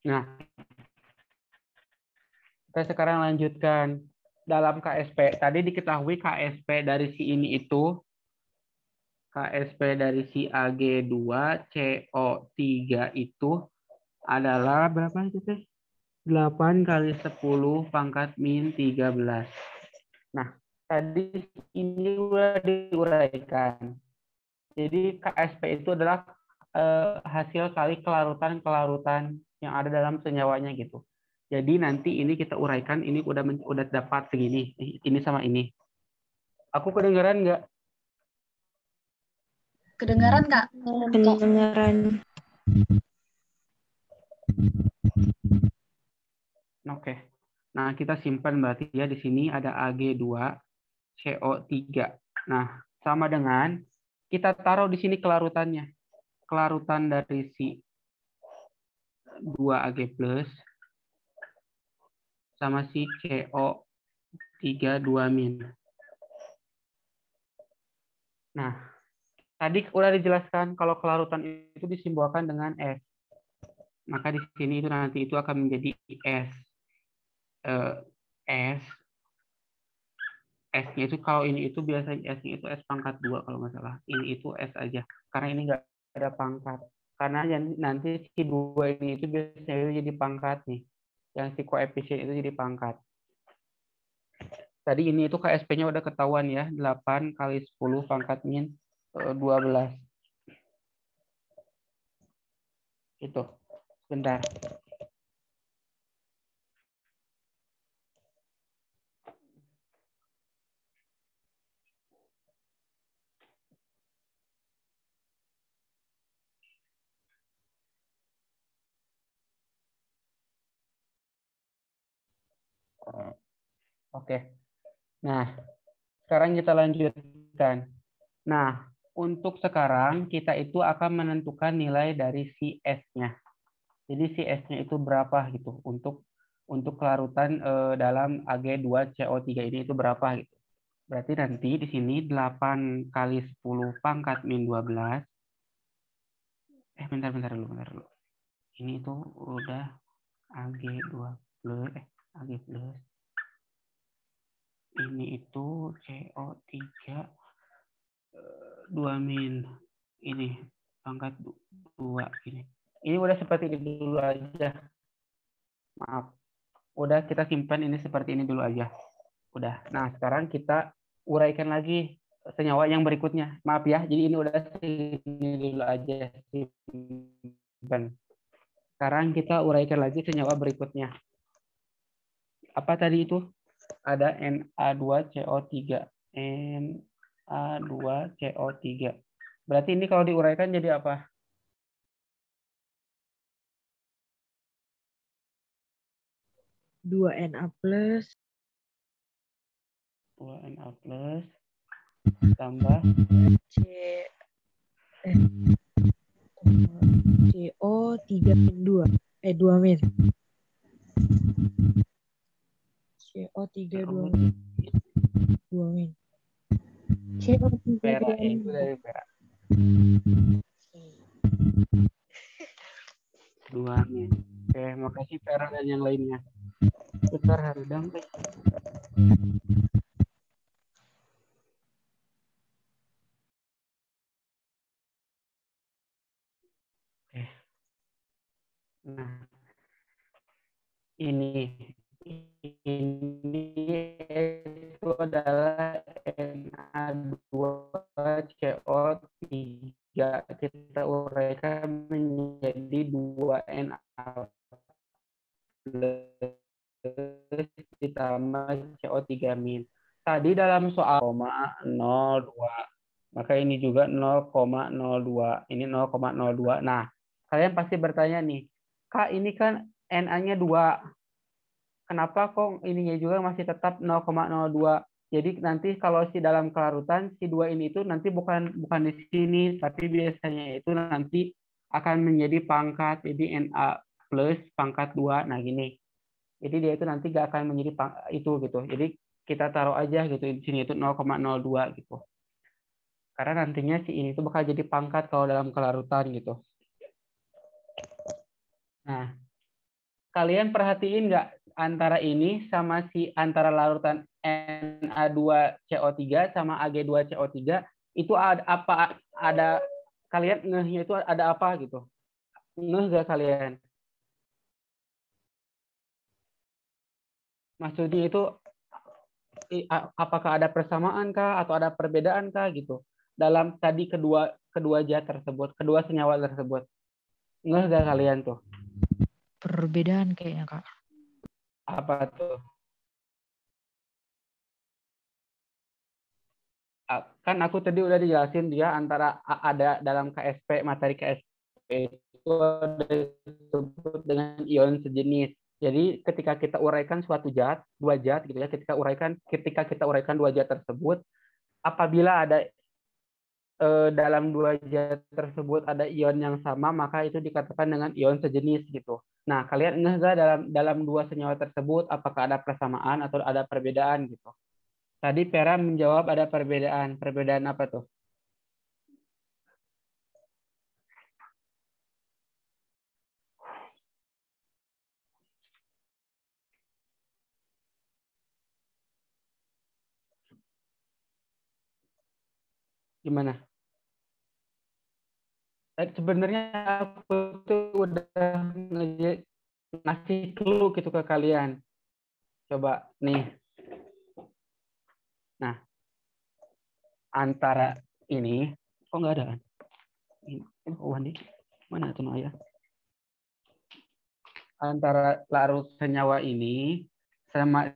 Nah, kita sekarang lanjutkan. Dalam KSP, tadi diketahui KSP dari si ini itu, KSP dari si Ag2 CO3 itu adalah berapa itu teh? 8 kali 10 pangkat min 13. Nah, tadi ini sudah diuraikan. Jadi KSP itu adalah hasil kali kelarutan yang ada dalam senyawanya gitu. Jadi nanti ini kita uraikan, ini udah dapat segini, ini sama ini. Aku kedengaran nggak? Kedengaran, Kak? Kedengaran. Oke. Nah, kita simpan berarti ya di sini ada Ag2 CO3. Nah, sama dengan kita taruh di sini kelarutannya. Kelarutan dari si 2Ag plus sama si CO3 2 min. Nah, tadi udah dijelaskan kalau kelarutan itu disimbolkan dengan S. Maka di sini itu nanti itu akan menjadi S. S-nya itu kalau ini itu biasanya S-nya itu S pangkat 2 kalau nggak salah. Ini itu S aja. Karena ini nggak ada pangkat. Karena nanti si 2 ini itu biasanya jadi pangkat nih. Yang si koefisien itu jadi pangkat. Tadi ini itu KSP-nya udah ketahuan ya. 8 kali 10 pangkat min 12. Itu. Bentar. Oke. Nah, sekarang kita lanjutkan. Nah, untuk sekarang kita itu akan menentukan nilai dari si S-nya. Jadi si S-nya itu berapa gitu untuk kelarutan dalam Ag2CO3 ini itu berapa gitu. Berarti nanti di sini 8 kali 10 pangkat min 12. Bentar dulu. Ini itu udah Ag2 plus Ag plus. Ini itu CO3 2 min. Ini pangkat 2 ini. Ini udah seperti ini dulu aja. Maaf. Udah kita simpan ini seperti ini dulu aja. Udah. Nah, sekarang kita uraikan lagi senyawa yang berikutnya. Maaf ya, jadi ini udah ini dulu aja. Simpan. Sekarang kita uraikan lagi senyawa berikutnya. Apa tadi itu? Ada Na2CO3. Na2CO3. Berarti ini kalau diuraikan jadi apa? Dua Na plus. 2Na plus. Tambah. CO 3 min 2. 2 min. CO 3 2 min. 2 min. CO 3 Pera, itu dari pera. 2 min. Oke, makasih Pera dan yang lainnya. Bentar, Harudang. Nah, ini itu adalah Na2CO3. Kita uraikan menjadi 2Na plus ditambah CO3 min. tadi dalam soal 0,02. Maka ini juga 0,02. Ini 0,02. Nah, kalian pasti bertanya nih, Kak, ini kan NA-nya 2. Kenapa kok ininya juga masih tetap 0,02? Jadi nanti kalau si dalam kelarutan, si 2 ini itu nanti bukan di sini, tapi biasanya itu nanti akan menjadi pangkat. Jadi Na plus pangkat 2. Nah, gini. Jadi dia itu nanti gak akan menjadi itu gitu. Jadi kita taruh aja gitu di sini itu 0,02 gitu. Karena nantinya si ini tuh bakal jadi pangkat kalau dalam kelarutan gitu. Nah, kalian perhatiin nggak antara ini sama si antara larutan Na2CO3 sama Ag2CO3 itu ada apa, ada kalian ngehnya itu ada apa gitu? Ngeh nggak kalian? Maksudnya itu apakah ada persamaan kah atau ada perbedaan kah gitu dalam tadi kedua zat tersebut, kedua senyawa tersebut? Ngeh nggak kalian tuh? Perbedaan kayaknya, Kak. Apa tuh? Kan aku tadi udah dijelasin dia antara ada dalam KSP, materi KSP itu ada disebut dengan ion sejenis. Jadi ketika kita uraikan suatu zat, dua zat gitu ya, ketika kita uraikan dua zat tersebut, apabila ada dalam dua zat tersebut ada ion yang sama, maka itu dikatakan dengan ion sejenis gitu. Nah, kalian ingat nggak dalam dua senyawa tersebut apakah ada persamaan atau ada perbedaan gitu? Tadi Vera menjawab ada perbedaan. Perbedaan apa tuh? Gimana? Sebenarnya aku tuh udah ngasih clue gitu ke kalian. Coba nih. Nah, antara ini, kok nggak ada kan? Ini, Wandi, mana tuh Naya? Antara larut senyawa ini sama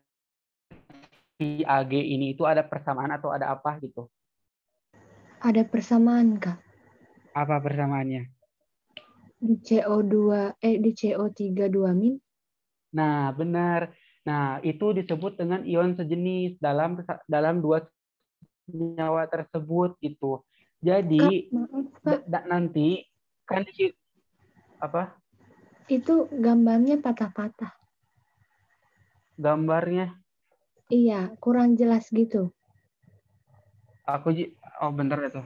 si Ag ini itu ada persamaan atau ada apa gitu? Ada persamaan, Kak. Apa persamaannya? Di di CO3 2-. Nah, benar. Nah, itu disebut dengan ion sejenis dalam dua senyawa tersebut itu. Jadi Kak, maaf, Kak. nanti kan apa? Itu gambarnya patah-patah. Gambarnya? Iya, kurang jelas gitu. Oh bentar itu.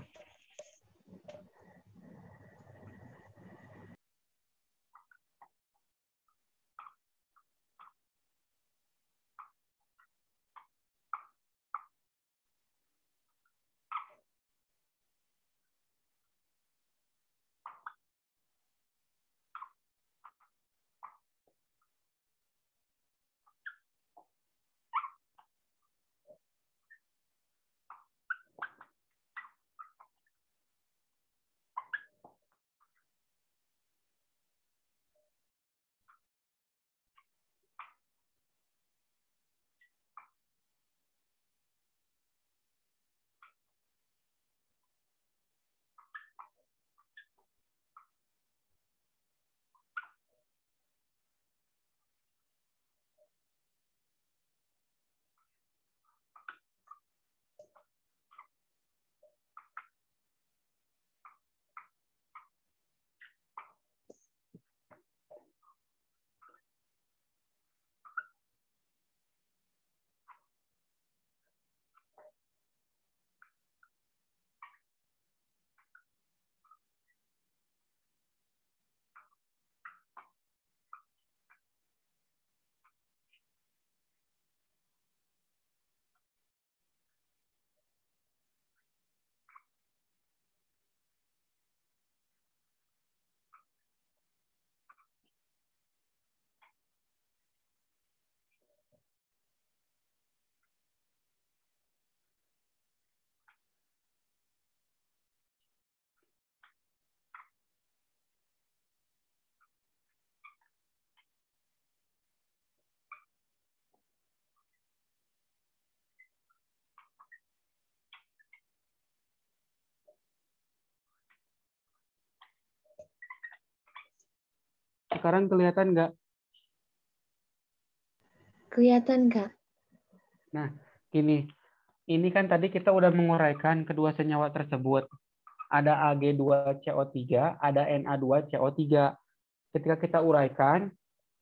Sekarang kelihatan nggak? Kelihatan, Kak. Nah, gini. Ini kan tadi kita udah menguraikan kedua senyawa tersebut. Ada Ag2CO3, ada Na2CO3. Ketika kita uraikan,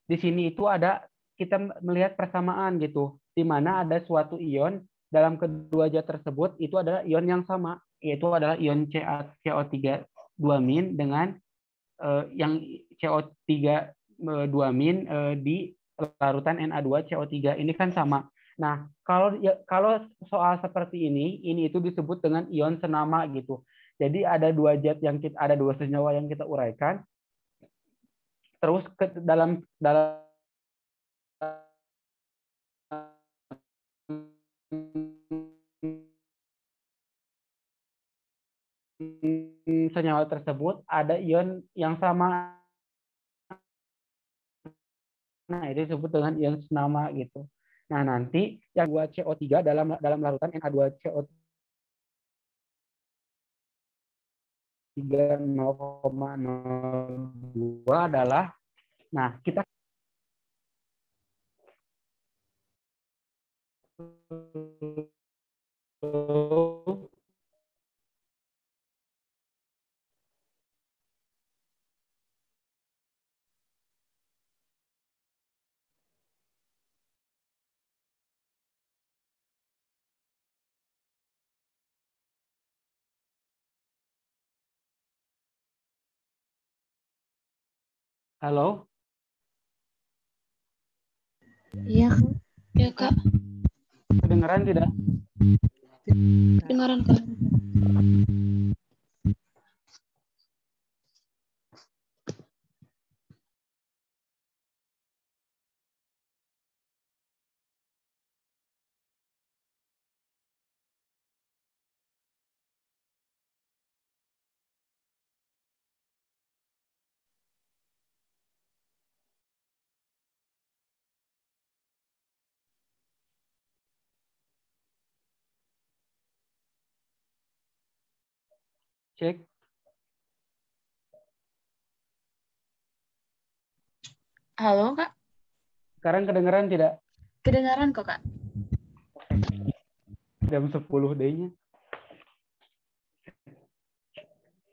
di sini itu ada kita melihat persamaan gitu, di mana ada suatu ion dalam kedua zat tersebut itu adalah ion yang sama, yaitu adalah ion CO3 2- dengan yang CO3 2- di larutan Na2CO3 ini kan sama. Nah, kalau soal seperti ini itu disebut dengan ion senama gitu. Jadi ada dua zat ada dua senyawa yang kita uraikan. Terus dalam senyawa tersebut ada ion yang sama. Nah, itu disebut dengan ion senama gitu. Nah, nanti yang 2CO3 dalam larutan Na2CO3 0,02 adalah, nah kita halo? Iya, Kak. Ya, Kak. Kedengeran tidak? Kedengaran, Kak. Cek. Halo, Kak. Sekarang kedengeran tidak? Kedengaran kok, Kak. Jam 10 D-nya.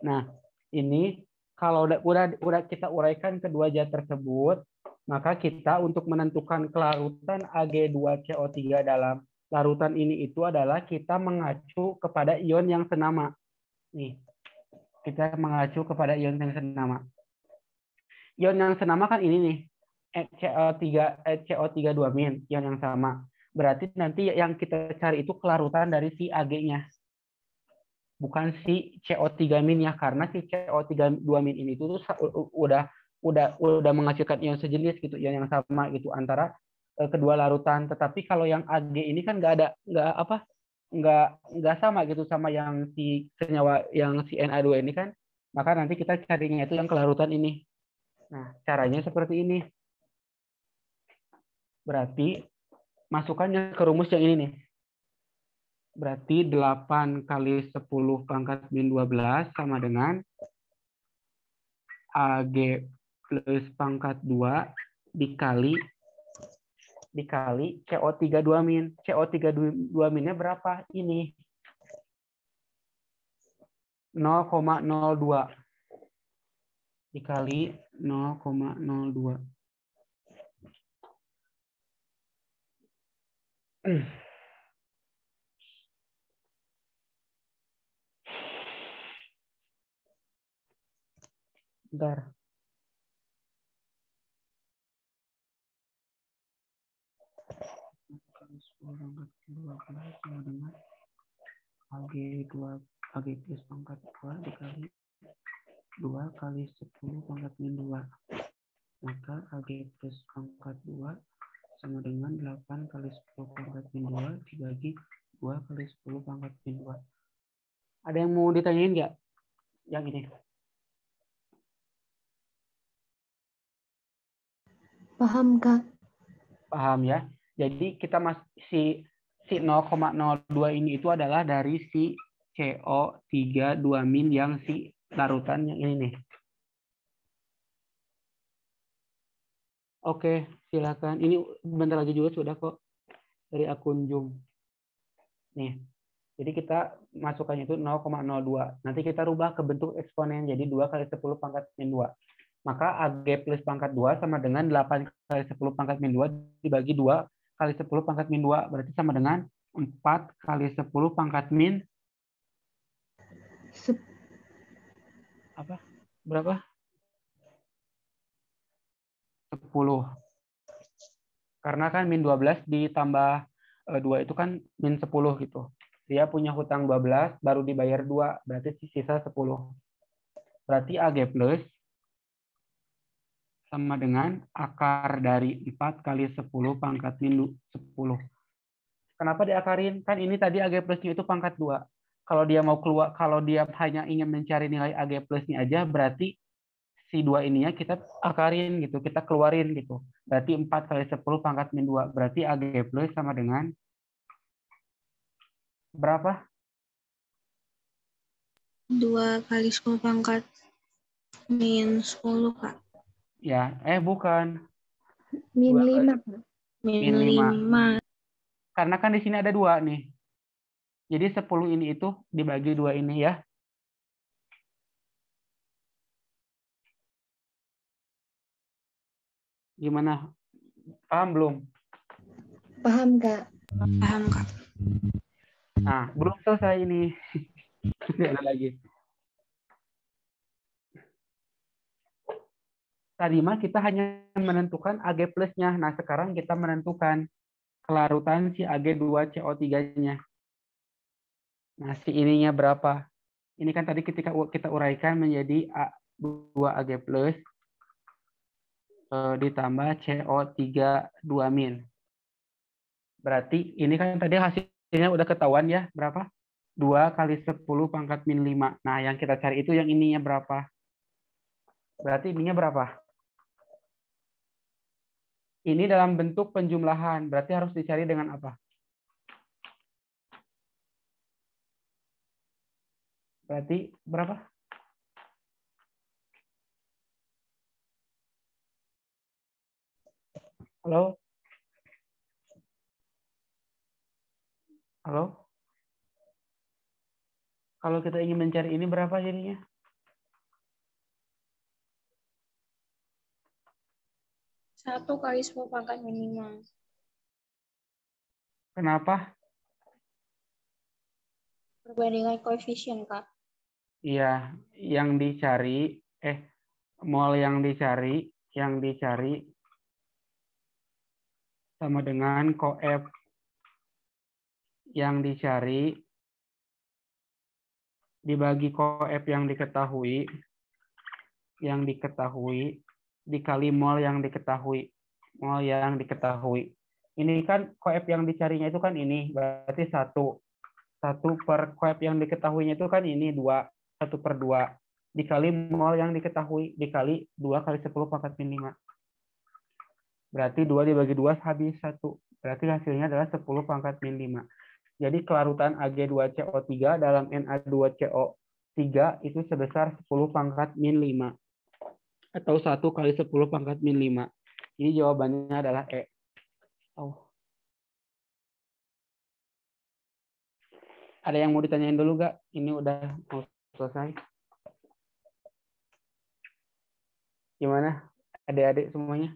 Nah, ini kalau udah kita uraikan kedua zat tersebut, maka kita untuk menentukan kelarutan Ag2CO3 dalam larutan ini itu adalah kita mengacu kepada ion yang senama. Nih, kita mengacu kepada ion yang senama. Ion yang senama kan ini nih, CO3 2-, ion yang sama. Berarti nanti yang kita cari itu kelarutan dari si Ag-nya. Bukan si CO3- ya, karena si CO3 2- ini itu udah menghasilkan ion sejenis gitu, ion yang sama gitu antara kedua larutan. Tetapi kalau yang Ag ini kan nggak sama gitu sama yang si senyawa yang si Na2 ini kan, maka nanti kita carinya itu yang kelarutan ini. Nah, caranya seperti ini. Berarti masukannya ke rumus yang ini nih. Berarti 8 kali 10 pangkat min 12 sama dengan Ag plus pangkat 2 dikali CO3 2-. CO3 2-nya berapa? Ini 0,02 dikali 0,02. Bentar. Ag plus pangkat 2 dikali 2 kali 10 pangkat min 2. Maka Ag plus pangkat 2 sama dengan 8 kali 10 pangkat min 2 dibagi 2 kali 10 pangkat min 2. Ada yang mau ditanyain nggak? Yang ini. Paham, Kak. Paham ya. Jadi kita si 0,02 ini itu adalah dari si CO3 2- yang si larutan yang ini nih. Oke, silakan. Ini bentar lagi juga sudah kok dari akun Zoom. Nih. Jadi kita masukkannya itu 0,02. Nanti kita rubah ke bentuk eksponen jadi 2 kali 10 pangkat min 2. Maka AG plus pangkat 2 sama dengan 8 kali 10 pangkat min 2 dibagi 2 kali 10 pangkat min 2. Berarti sama dengan 4 kali 10 pangkat min apa? Berapa? 10. Karena kan min 12 ditambah 2 itu kan min 10 gitu. Dia punya hutang 12, baru dibayar 2, berarti sisa 10. Berarti AG plus sama dengan akar dari 4 kali 10 pangkat min 10. Kenapa diakarin? Kan ini tadi AG plusnya itu pangkat 2. Kalau dia mau keluar, kalau dia hanya ingin mencari nilai AG plusnya aja, berarti si 2 ininya kita akarin gitu, kita keluarin gitu. Berarti 4 kali 10 pangkat min 2. Berarti AG plus sama dengan berapa? 2 kali 10 pangkat min 10, Kak. Ya, bukan. Min 5. Min 5. Karena kan di sini ada 2 nih. Jadi 10 ini itu dibagi 2 ini ya. Gimana? Paham belum? Paham, Kak. Paham, Kak. Nah, belum selesai ini. Tidak ada lagi. Tadi mah kita hanya menentukan Ag plusnya. Nah, sekarang kita menentukan kelarutan si Ag2CO3-nya. Nah, si ininya berapa? Ini kan tadi ketika kita uraikan menjadi 2 Ag plus ditambah CO3 2 min. Berarti ini kan tadi hasilnya udah ketahuan ya, berapa? 2 kali 10 pangkat min 5. Nah, yang kita cari itu yang ininya berapa? Berarti ininya berapa? Ini dalam bentuk penjumlahan, berarti harus dicari dengan apa? Berarti berapa? Halo? Halo? Kalau kita ingin mencari ini berapa jadinya? Satu kali 10 pangkat minimal. Kenapa? Perbandingan koefisien, Kak. Iya, yang dicari, mol yang dicari sama dengan koef yang dicari dibagi koef yang diketahui dikali mol yang diketahui. Ini kan koef yang dicarinya itu kan ini, berarti 1 per koef yang diketahuinya itu kan ini 2, 1/2 dikali mol yang diketahui dikali 2 kali 10 pangkat min 5. Berarti 2 dibagi 2 habis 1. Berarti hasilnya adalah 10 pangkat min 5. Jadi kelarutan Ag2CO3 dalam Na2CO3 itu sebesar 10 pangkat min 5. Atau 1 kali 10 pangkat min 5. Ini jawabannya adalah E. Ada yang mau ditanyain dulu nggak? Ini udah mau selesai. Gimana? Adik-adik semuanya?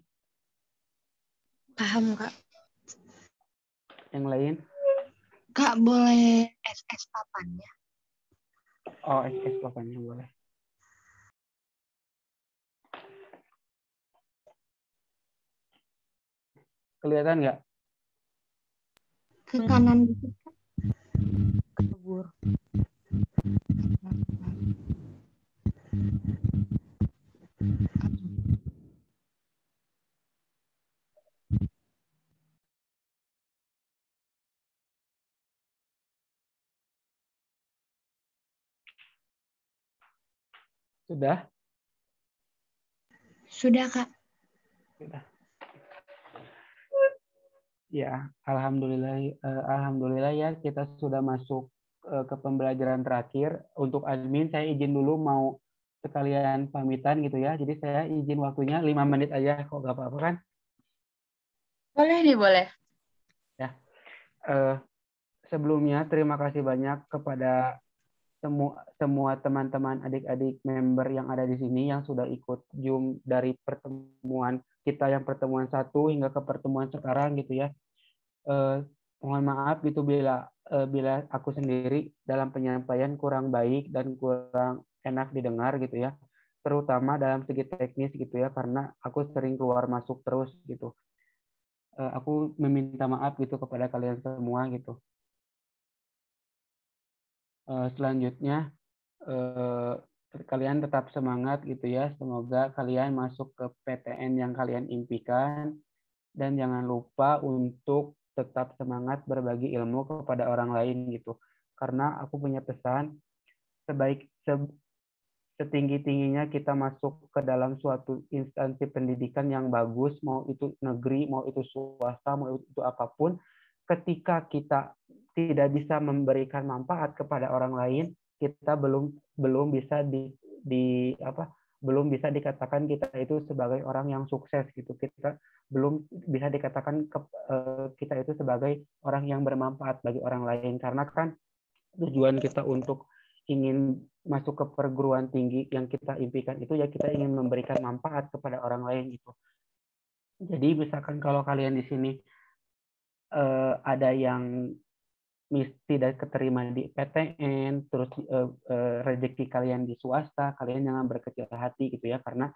Paham, Kak. Yang lain? Kak, boleh SS papannya? Oh, SS papannya boleh. Kelihatan nggak? Ke kanan dikit. Kabur. Sudah? Sudah, Kak. Sudah. Ya, alhamdulillah ya kita sudah masuk ke pembelajaran terakhir. Untuk admin saya izin dulu mau sekalian pamitan gitu ya. Jadi saya izin waktunya 5 menit aja kok nggak apa-apa kan? Boleh nih, boleh. Ya. Sebelumnya terima kasih banyak kepada semua teman-teman adik-adik member yang ada di sini yang sudah ikut Zoom dari pertemuan kita yang pertemuan 1 hingga ke pertemuan sekarang gitu ya. Mohon maaf gitu bila aku sendiri dalam penyampaian kurang baik dan kurang enak didengar gitu ya, terutama dalam segi teknis gitu ya, karena aku sering keluar masuk terus gitu. Aku meminta maaf gitu kepada kalian semua gitu. Selanjutnya kalian tetap semangat gitu ya, semoga kalian masuk ke PTN yang kalian impikan, dan jangan lupa untuk tetap semangat berbagi ilmu kepada orang lain gitu. Karena aku punya pesan, setinggi-tingginya kita masuk ke dalam suatu instansi pendidikan yang bagus, mau itu negeri, mau itu swasta, mau itu apapun, ketika kita tidak bisa memberikan manfaat kepada orang lain, kita belum bisa belum bisa dikatakan kita itu sebagai orang yang sukses gitu. Kita belum bisa dikatakan kita itu sebagai orang yang bermanfaat bagi orang lain, karena kan tujuan kita untuk ingin masuk ke perguruan tinggi yang kita impikan itu ya kita ingin memberikan manfaat kepada orang lain gitu. Jadi misalkan kalau kalian di sini ada yang tidak keterima di PTN, terus rezeki kalian di swasta, kalian jangan berkecil hati gitu ya, karena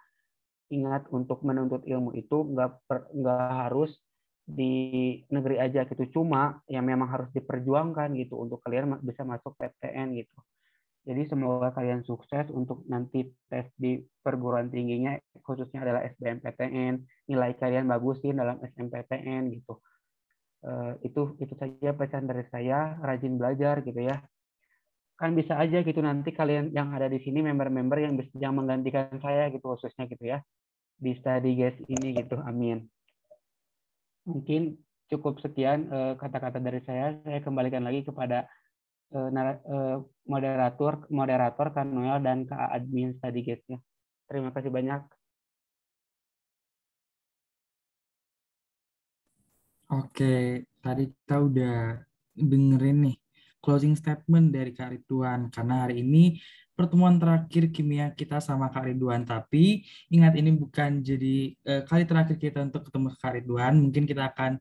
ingat untuk menuntut ilmu itu nggak harus di negeri aja gitu, cuma yang memang harus diperjuangkan gitu untuk kalian bisa masuk PTN gitu. Jadi semoga kalian sukses untuk nanti tes di perguruan tingginya, khususnya adalah SBMPTN, nilai kalian bagusin dalam SNMPTN gitu. Itu saja pesan dari saya, rajin belajar gitu ya. Kan bisa aja gitu nanti kalian yang ada di sini member-member yang menggantikan saya gitu khususnya gitu ya di study guys ini gitu. Amin. Mungkin cukup sekian kata-kata dari saya kembalikan lagi kepada moderator Kak Noel dan Kak admin study guide-nya. Terima kasih banyak. Oke, tadi kita udah dengerin nih closing statement dari Kak Ridwan, karena hari ini pertemuan terakhir kimia kita sama Kak Ridwan. Tapi ingat, ini bukan jadi kali terakhir kita untuk ketemu Kak Ridwan. Mungkin kita akan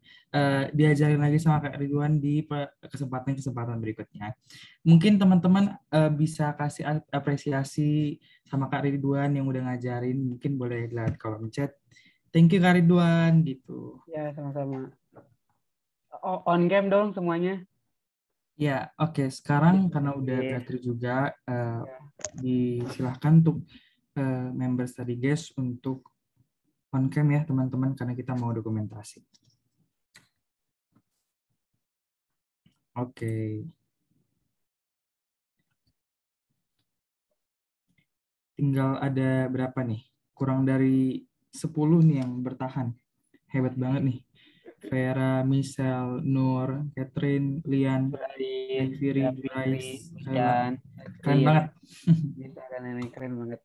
diajarin lagi sama Kak Ridwan di kesempatan-kesempatan berikutnya. Mungkin teman-teman bisa kasih apresiasi sama Kak Ridwan yang udah ngajarin. Mungkin boleh lihat kolom chat. Thank you Kak Ridwan gitu. Ya, sama-sama. On game dong semuanya. Ya, oke. Sekarang karena udah berakhir juga, disilahkan untuk member study guest untuk on cam ya teman-teman, karena kita mau dokumentasi. Oke. Tinggal ada berapa nih? Kurang dari 10 nih yang bertahan. Hebat banget nih. Vera, Michelle, Nur, Catherine, Lian, Firi, Bryce, Kayla. Keren banget. Bisa kan ini keren banget.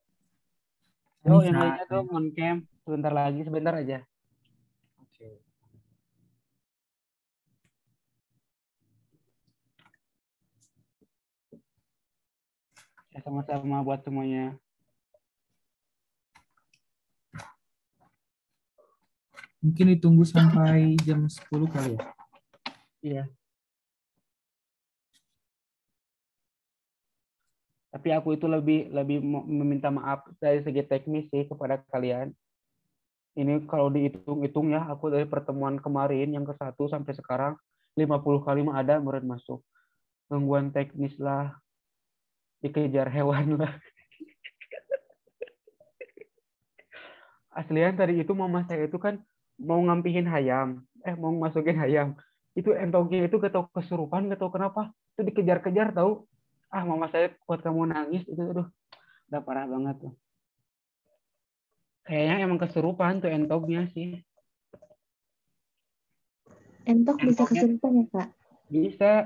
Yo, yang lainnya dong on cam sebentar aja. Oke. Ya, sama-sama buat semuanya. Mungkin ditunggu sampai jam 10 kali ya? Iya. Tapi aku itu lebih meminta maaf dari segi teknis sih kepada kalian. Ini kalau dihitung-hitung ya, aku dari pertemuan kemarin yang ke-1 sampai sekarang 50 kali mah ada murid masuk. Gangguan teknis lah, dikejar hewan lah. Aslian tadi itu mama saya itu kan mau ngampihin hayam, mau masukin hayam. Itu entongnya itu gak tahu kesurupan, gak tahu kenapa. Itu dikejar-kejar tahu. Mama saya kuat kamu nangis itu, aduh, udah parah banget tuh. Kayaknya emang kesurupan tuh entongnya sih. Entok bisa kesurupan ya Kak? Bisa.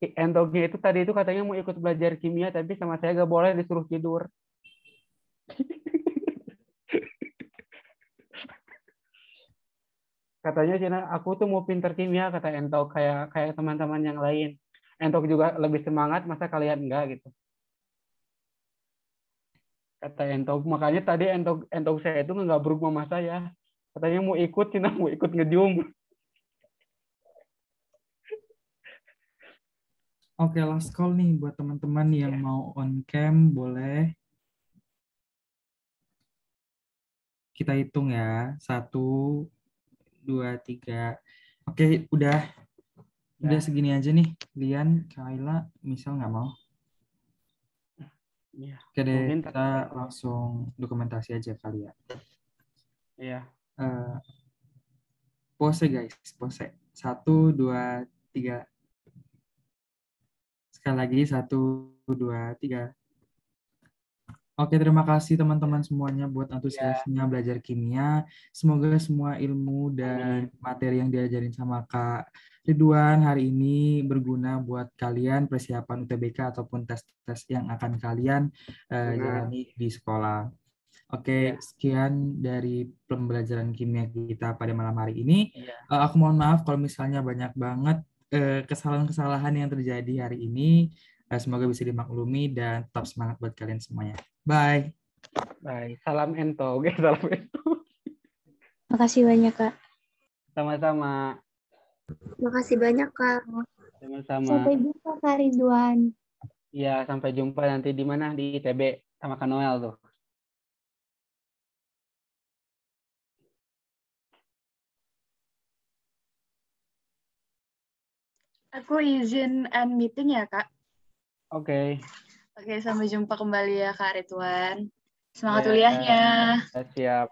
Entongnya itu tadi itu katanya mau ikut belajar kimia, tapi sama saya gak boleh, disuruh tidur. Katanya Cina, aku tuh mau pinter kimia, kata Entok, kayak teman-teman yang lain. Entok juga lebih semangat, masa kalian enggak gitu. Kata Entok, makanya tadi Entok saya itu ngegabruk mama saya. Katanya mau ikut Cina, mau ikut ngejum. Oke, last call nih buat teman-teman yang mau on cam, boleh kita hitung ya. 1, 2, 3. Oke, udah segini aja nih. Lian, Kaila, misal nggak mau. Iya. Oke deh, Mungkin kita langsung dokumentasi aja kali ya. Iya. Pose guys, pose. 1, 2, 3. Sekali lagi 1, 2, 3. Oke, terima kasih teman-teman semuanya buat antusiasnya belajar kimia. Semoga semua ilmu dan materi yang diajarin sama Kak Ridwan hari ini berguna buat kalian persiapan UTBK ataupun tes-tes yang akan kalian jalani di sekolah. Oke, sekian dari pembelajaran kimia kita pada malam hari ini. Aku mohon maaf kalau misalnya banyak banget kesalahan-kesalahan yang terjadi hari ini. Semoga bisa dimaklumi dan tetap semangat buat kalian semuanya. Bye. Bye. Salam Ento. Oke, salam Ento. Makasih banyak, Kak. Sama-sama. Makasih banyak, Kak. Sama-sama. Sampai jumpa, Kak Ridwan. Iya, sampai jumpa nanti di mana? Di ITB sama Kak Noel tuh. Aku izin end meeting ya, Kak. Oke. Oke, sampai jumpa kembali ya, Kak Ridwan. Semangat kuliahnya. Siap.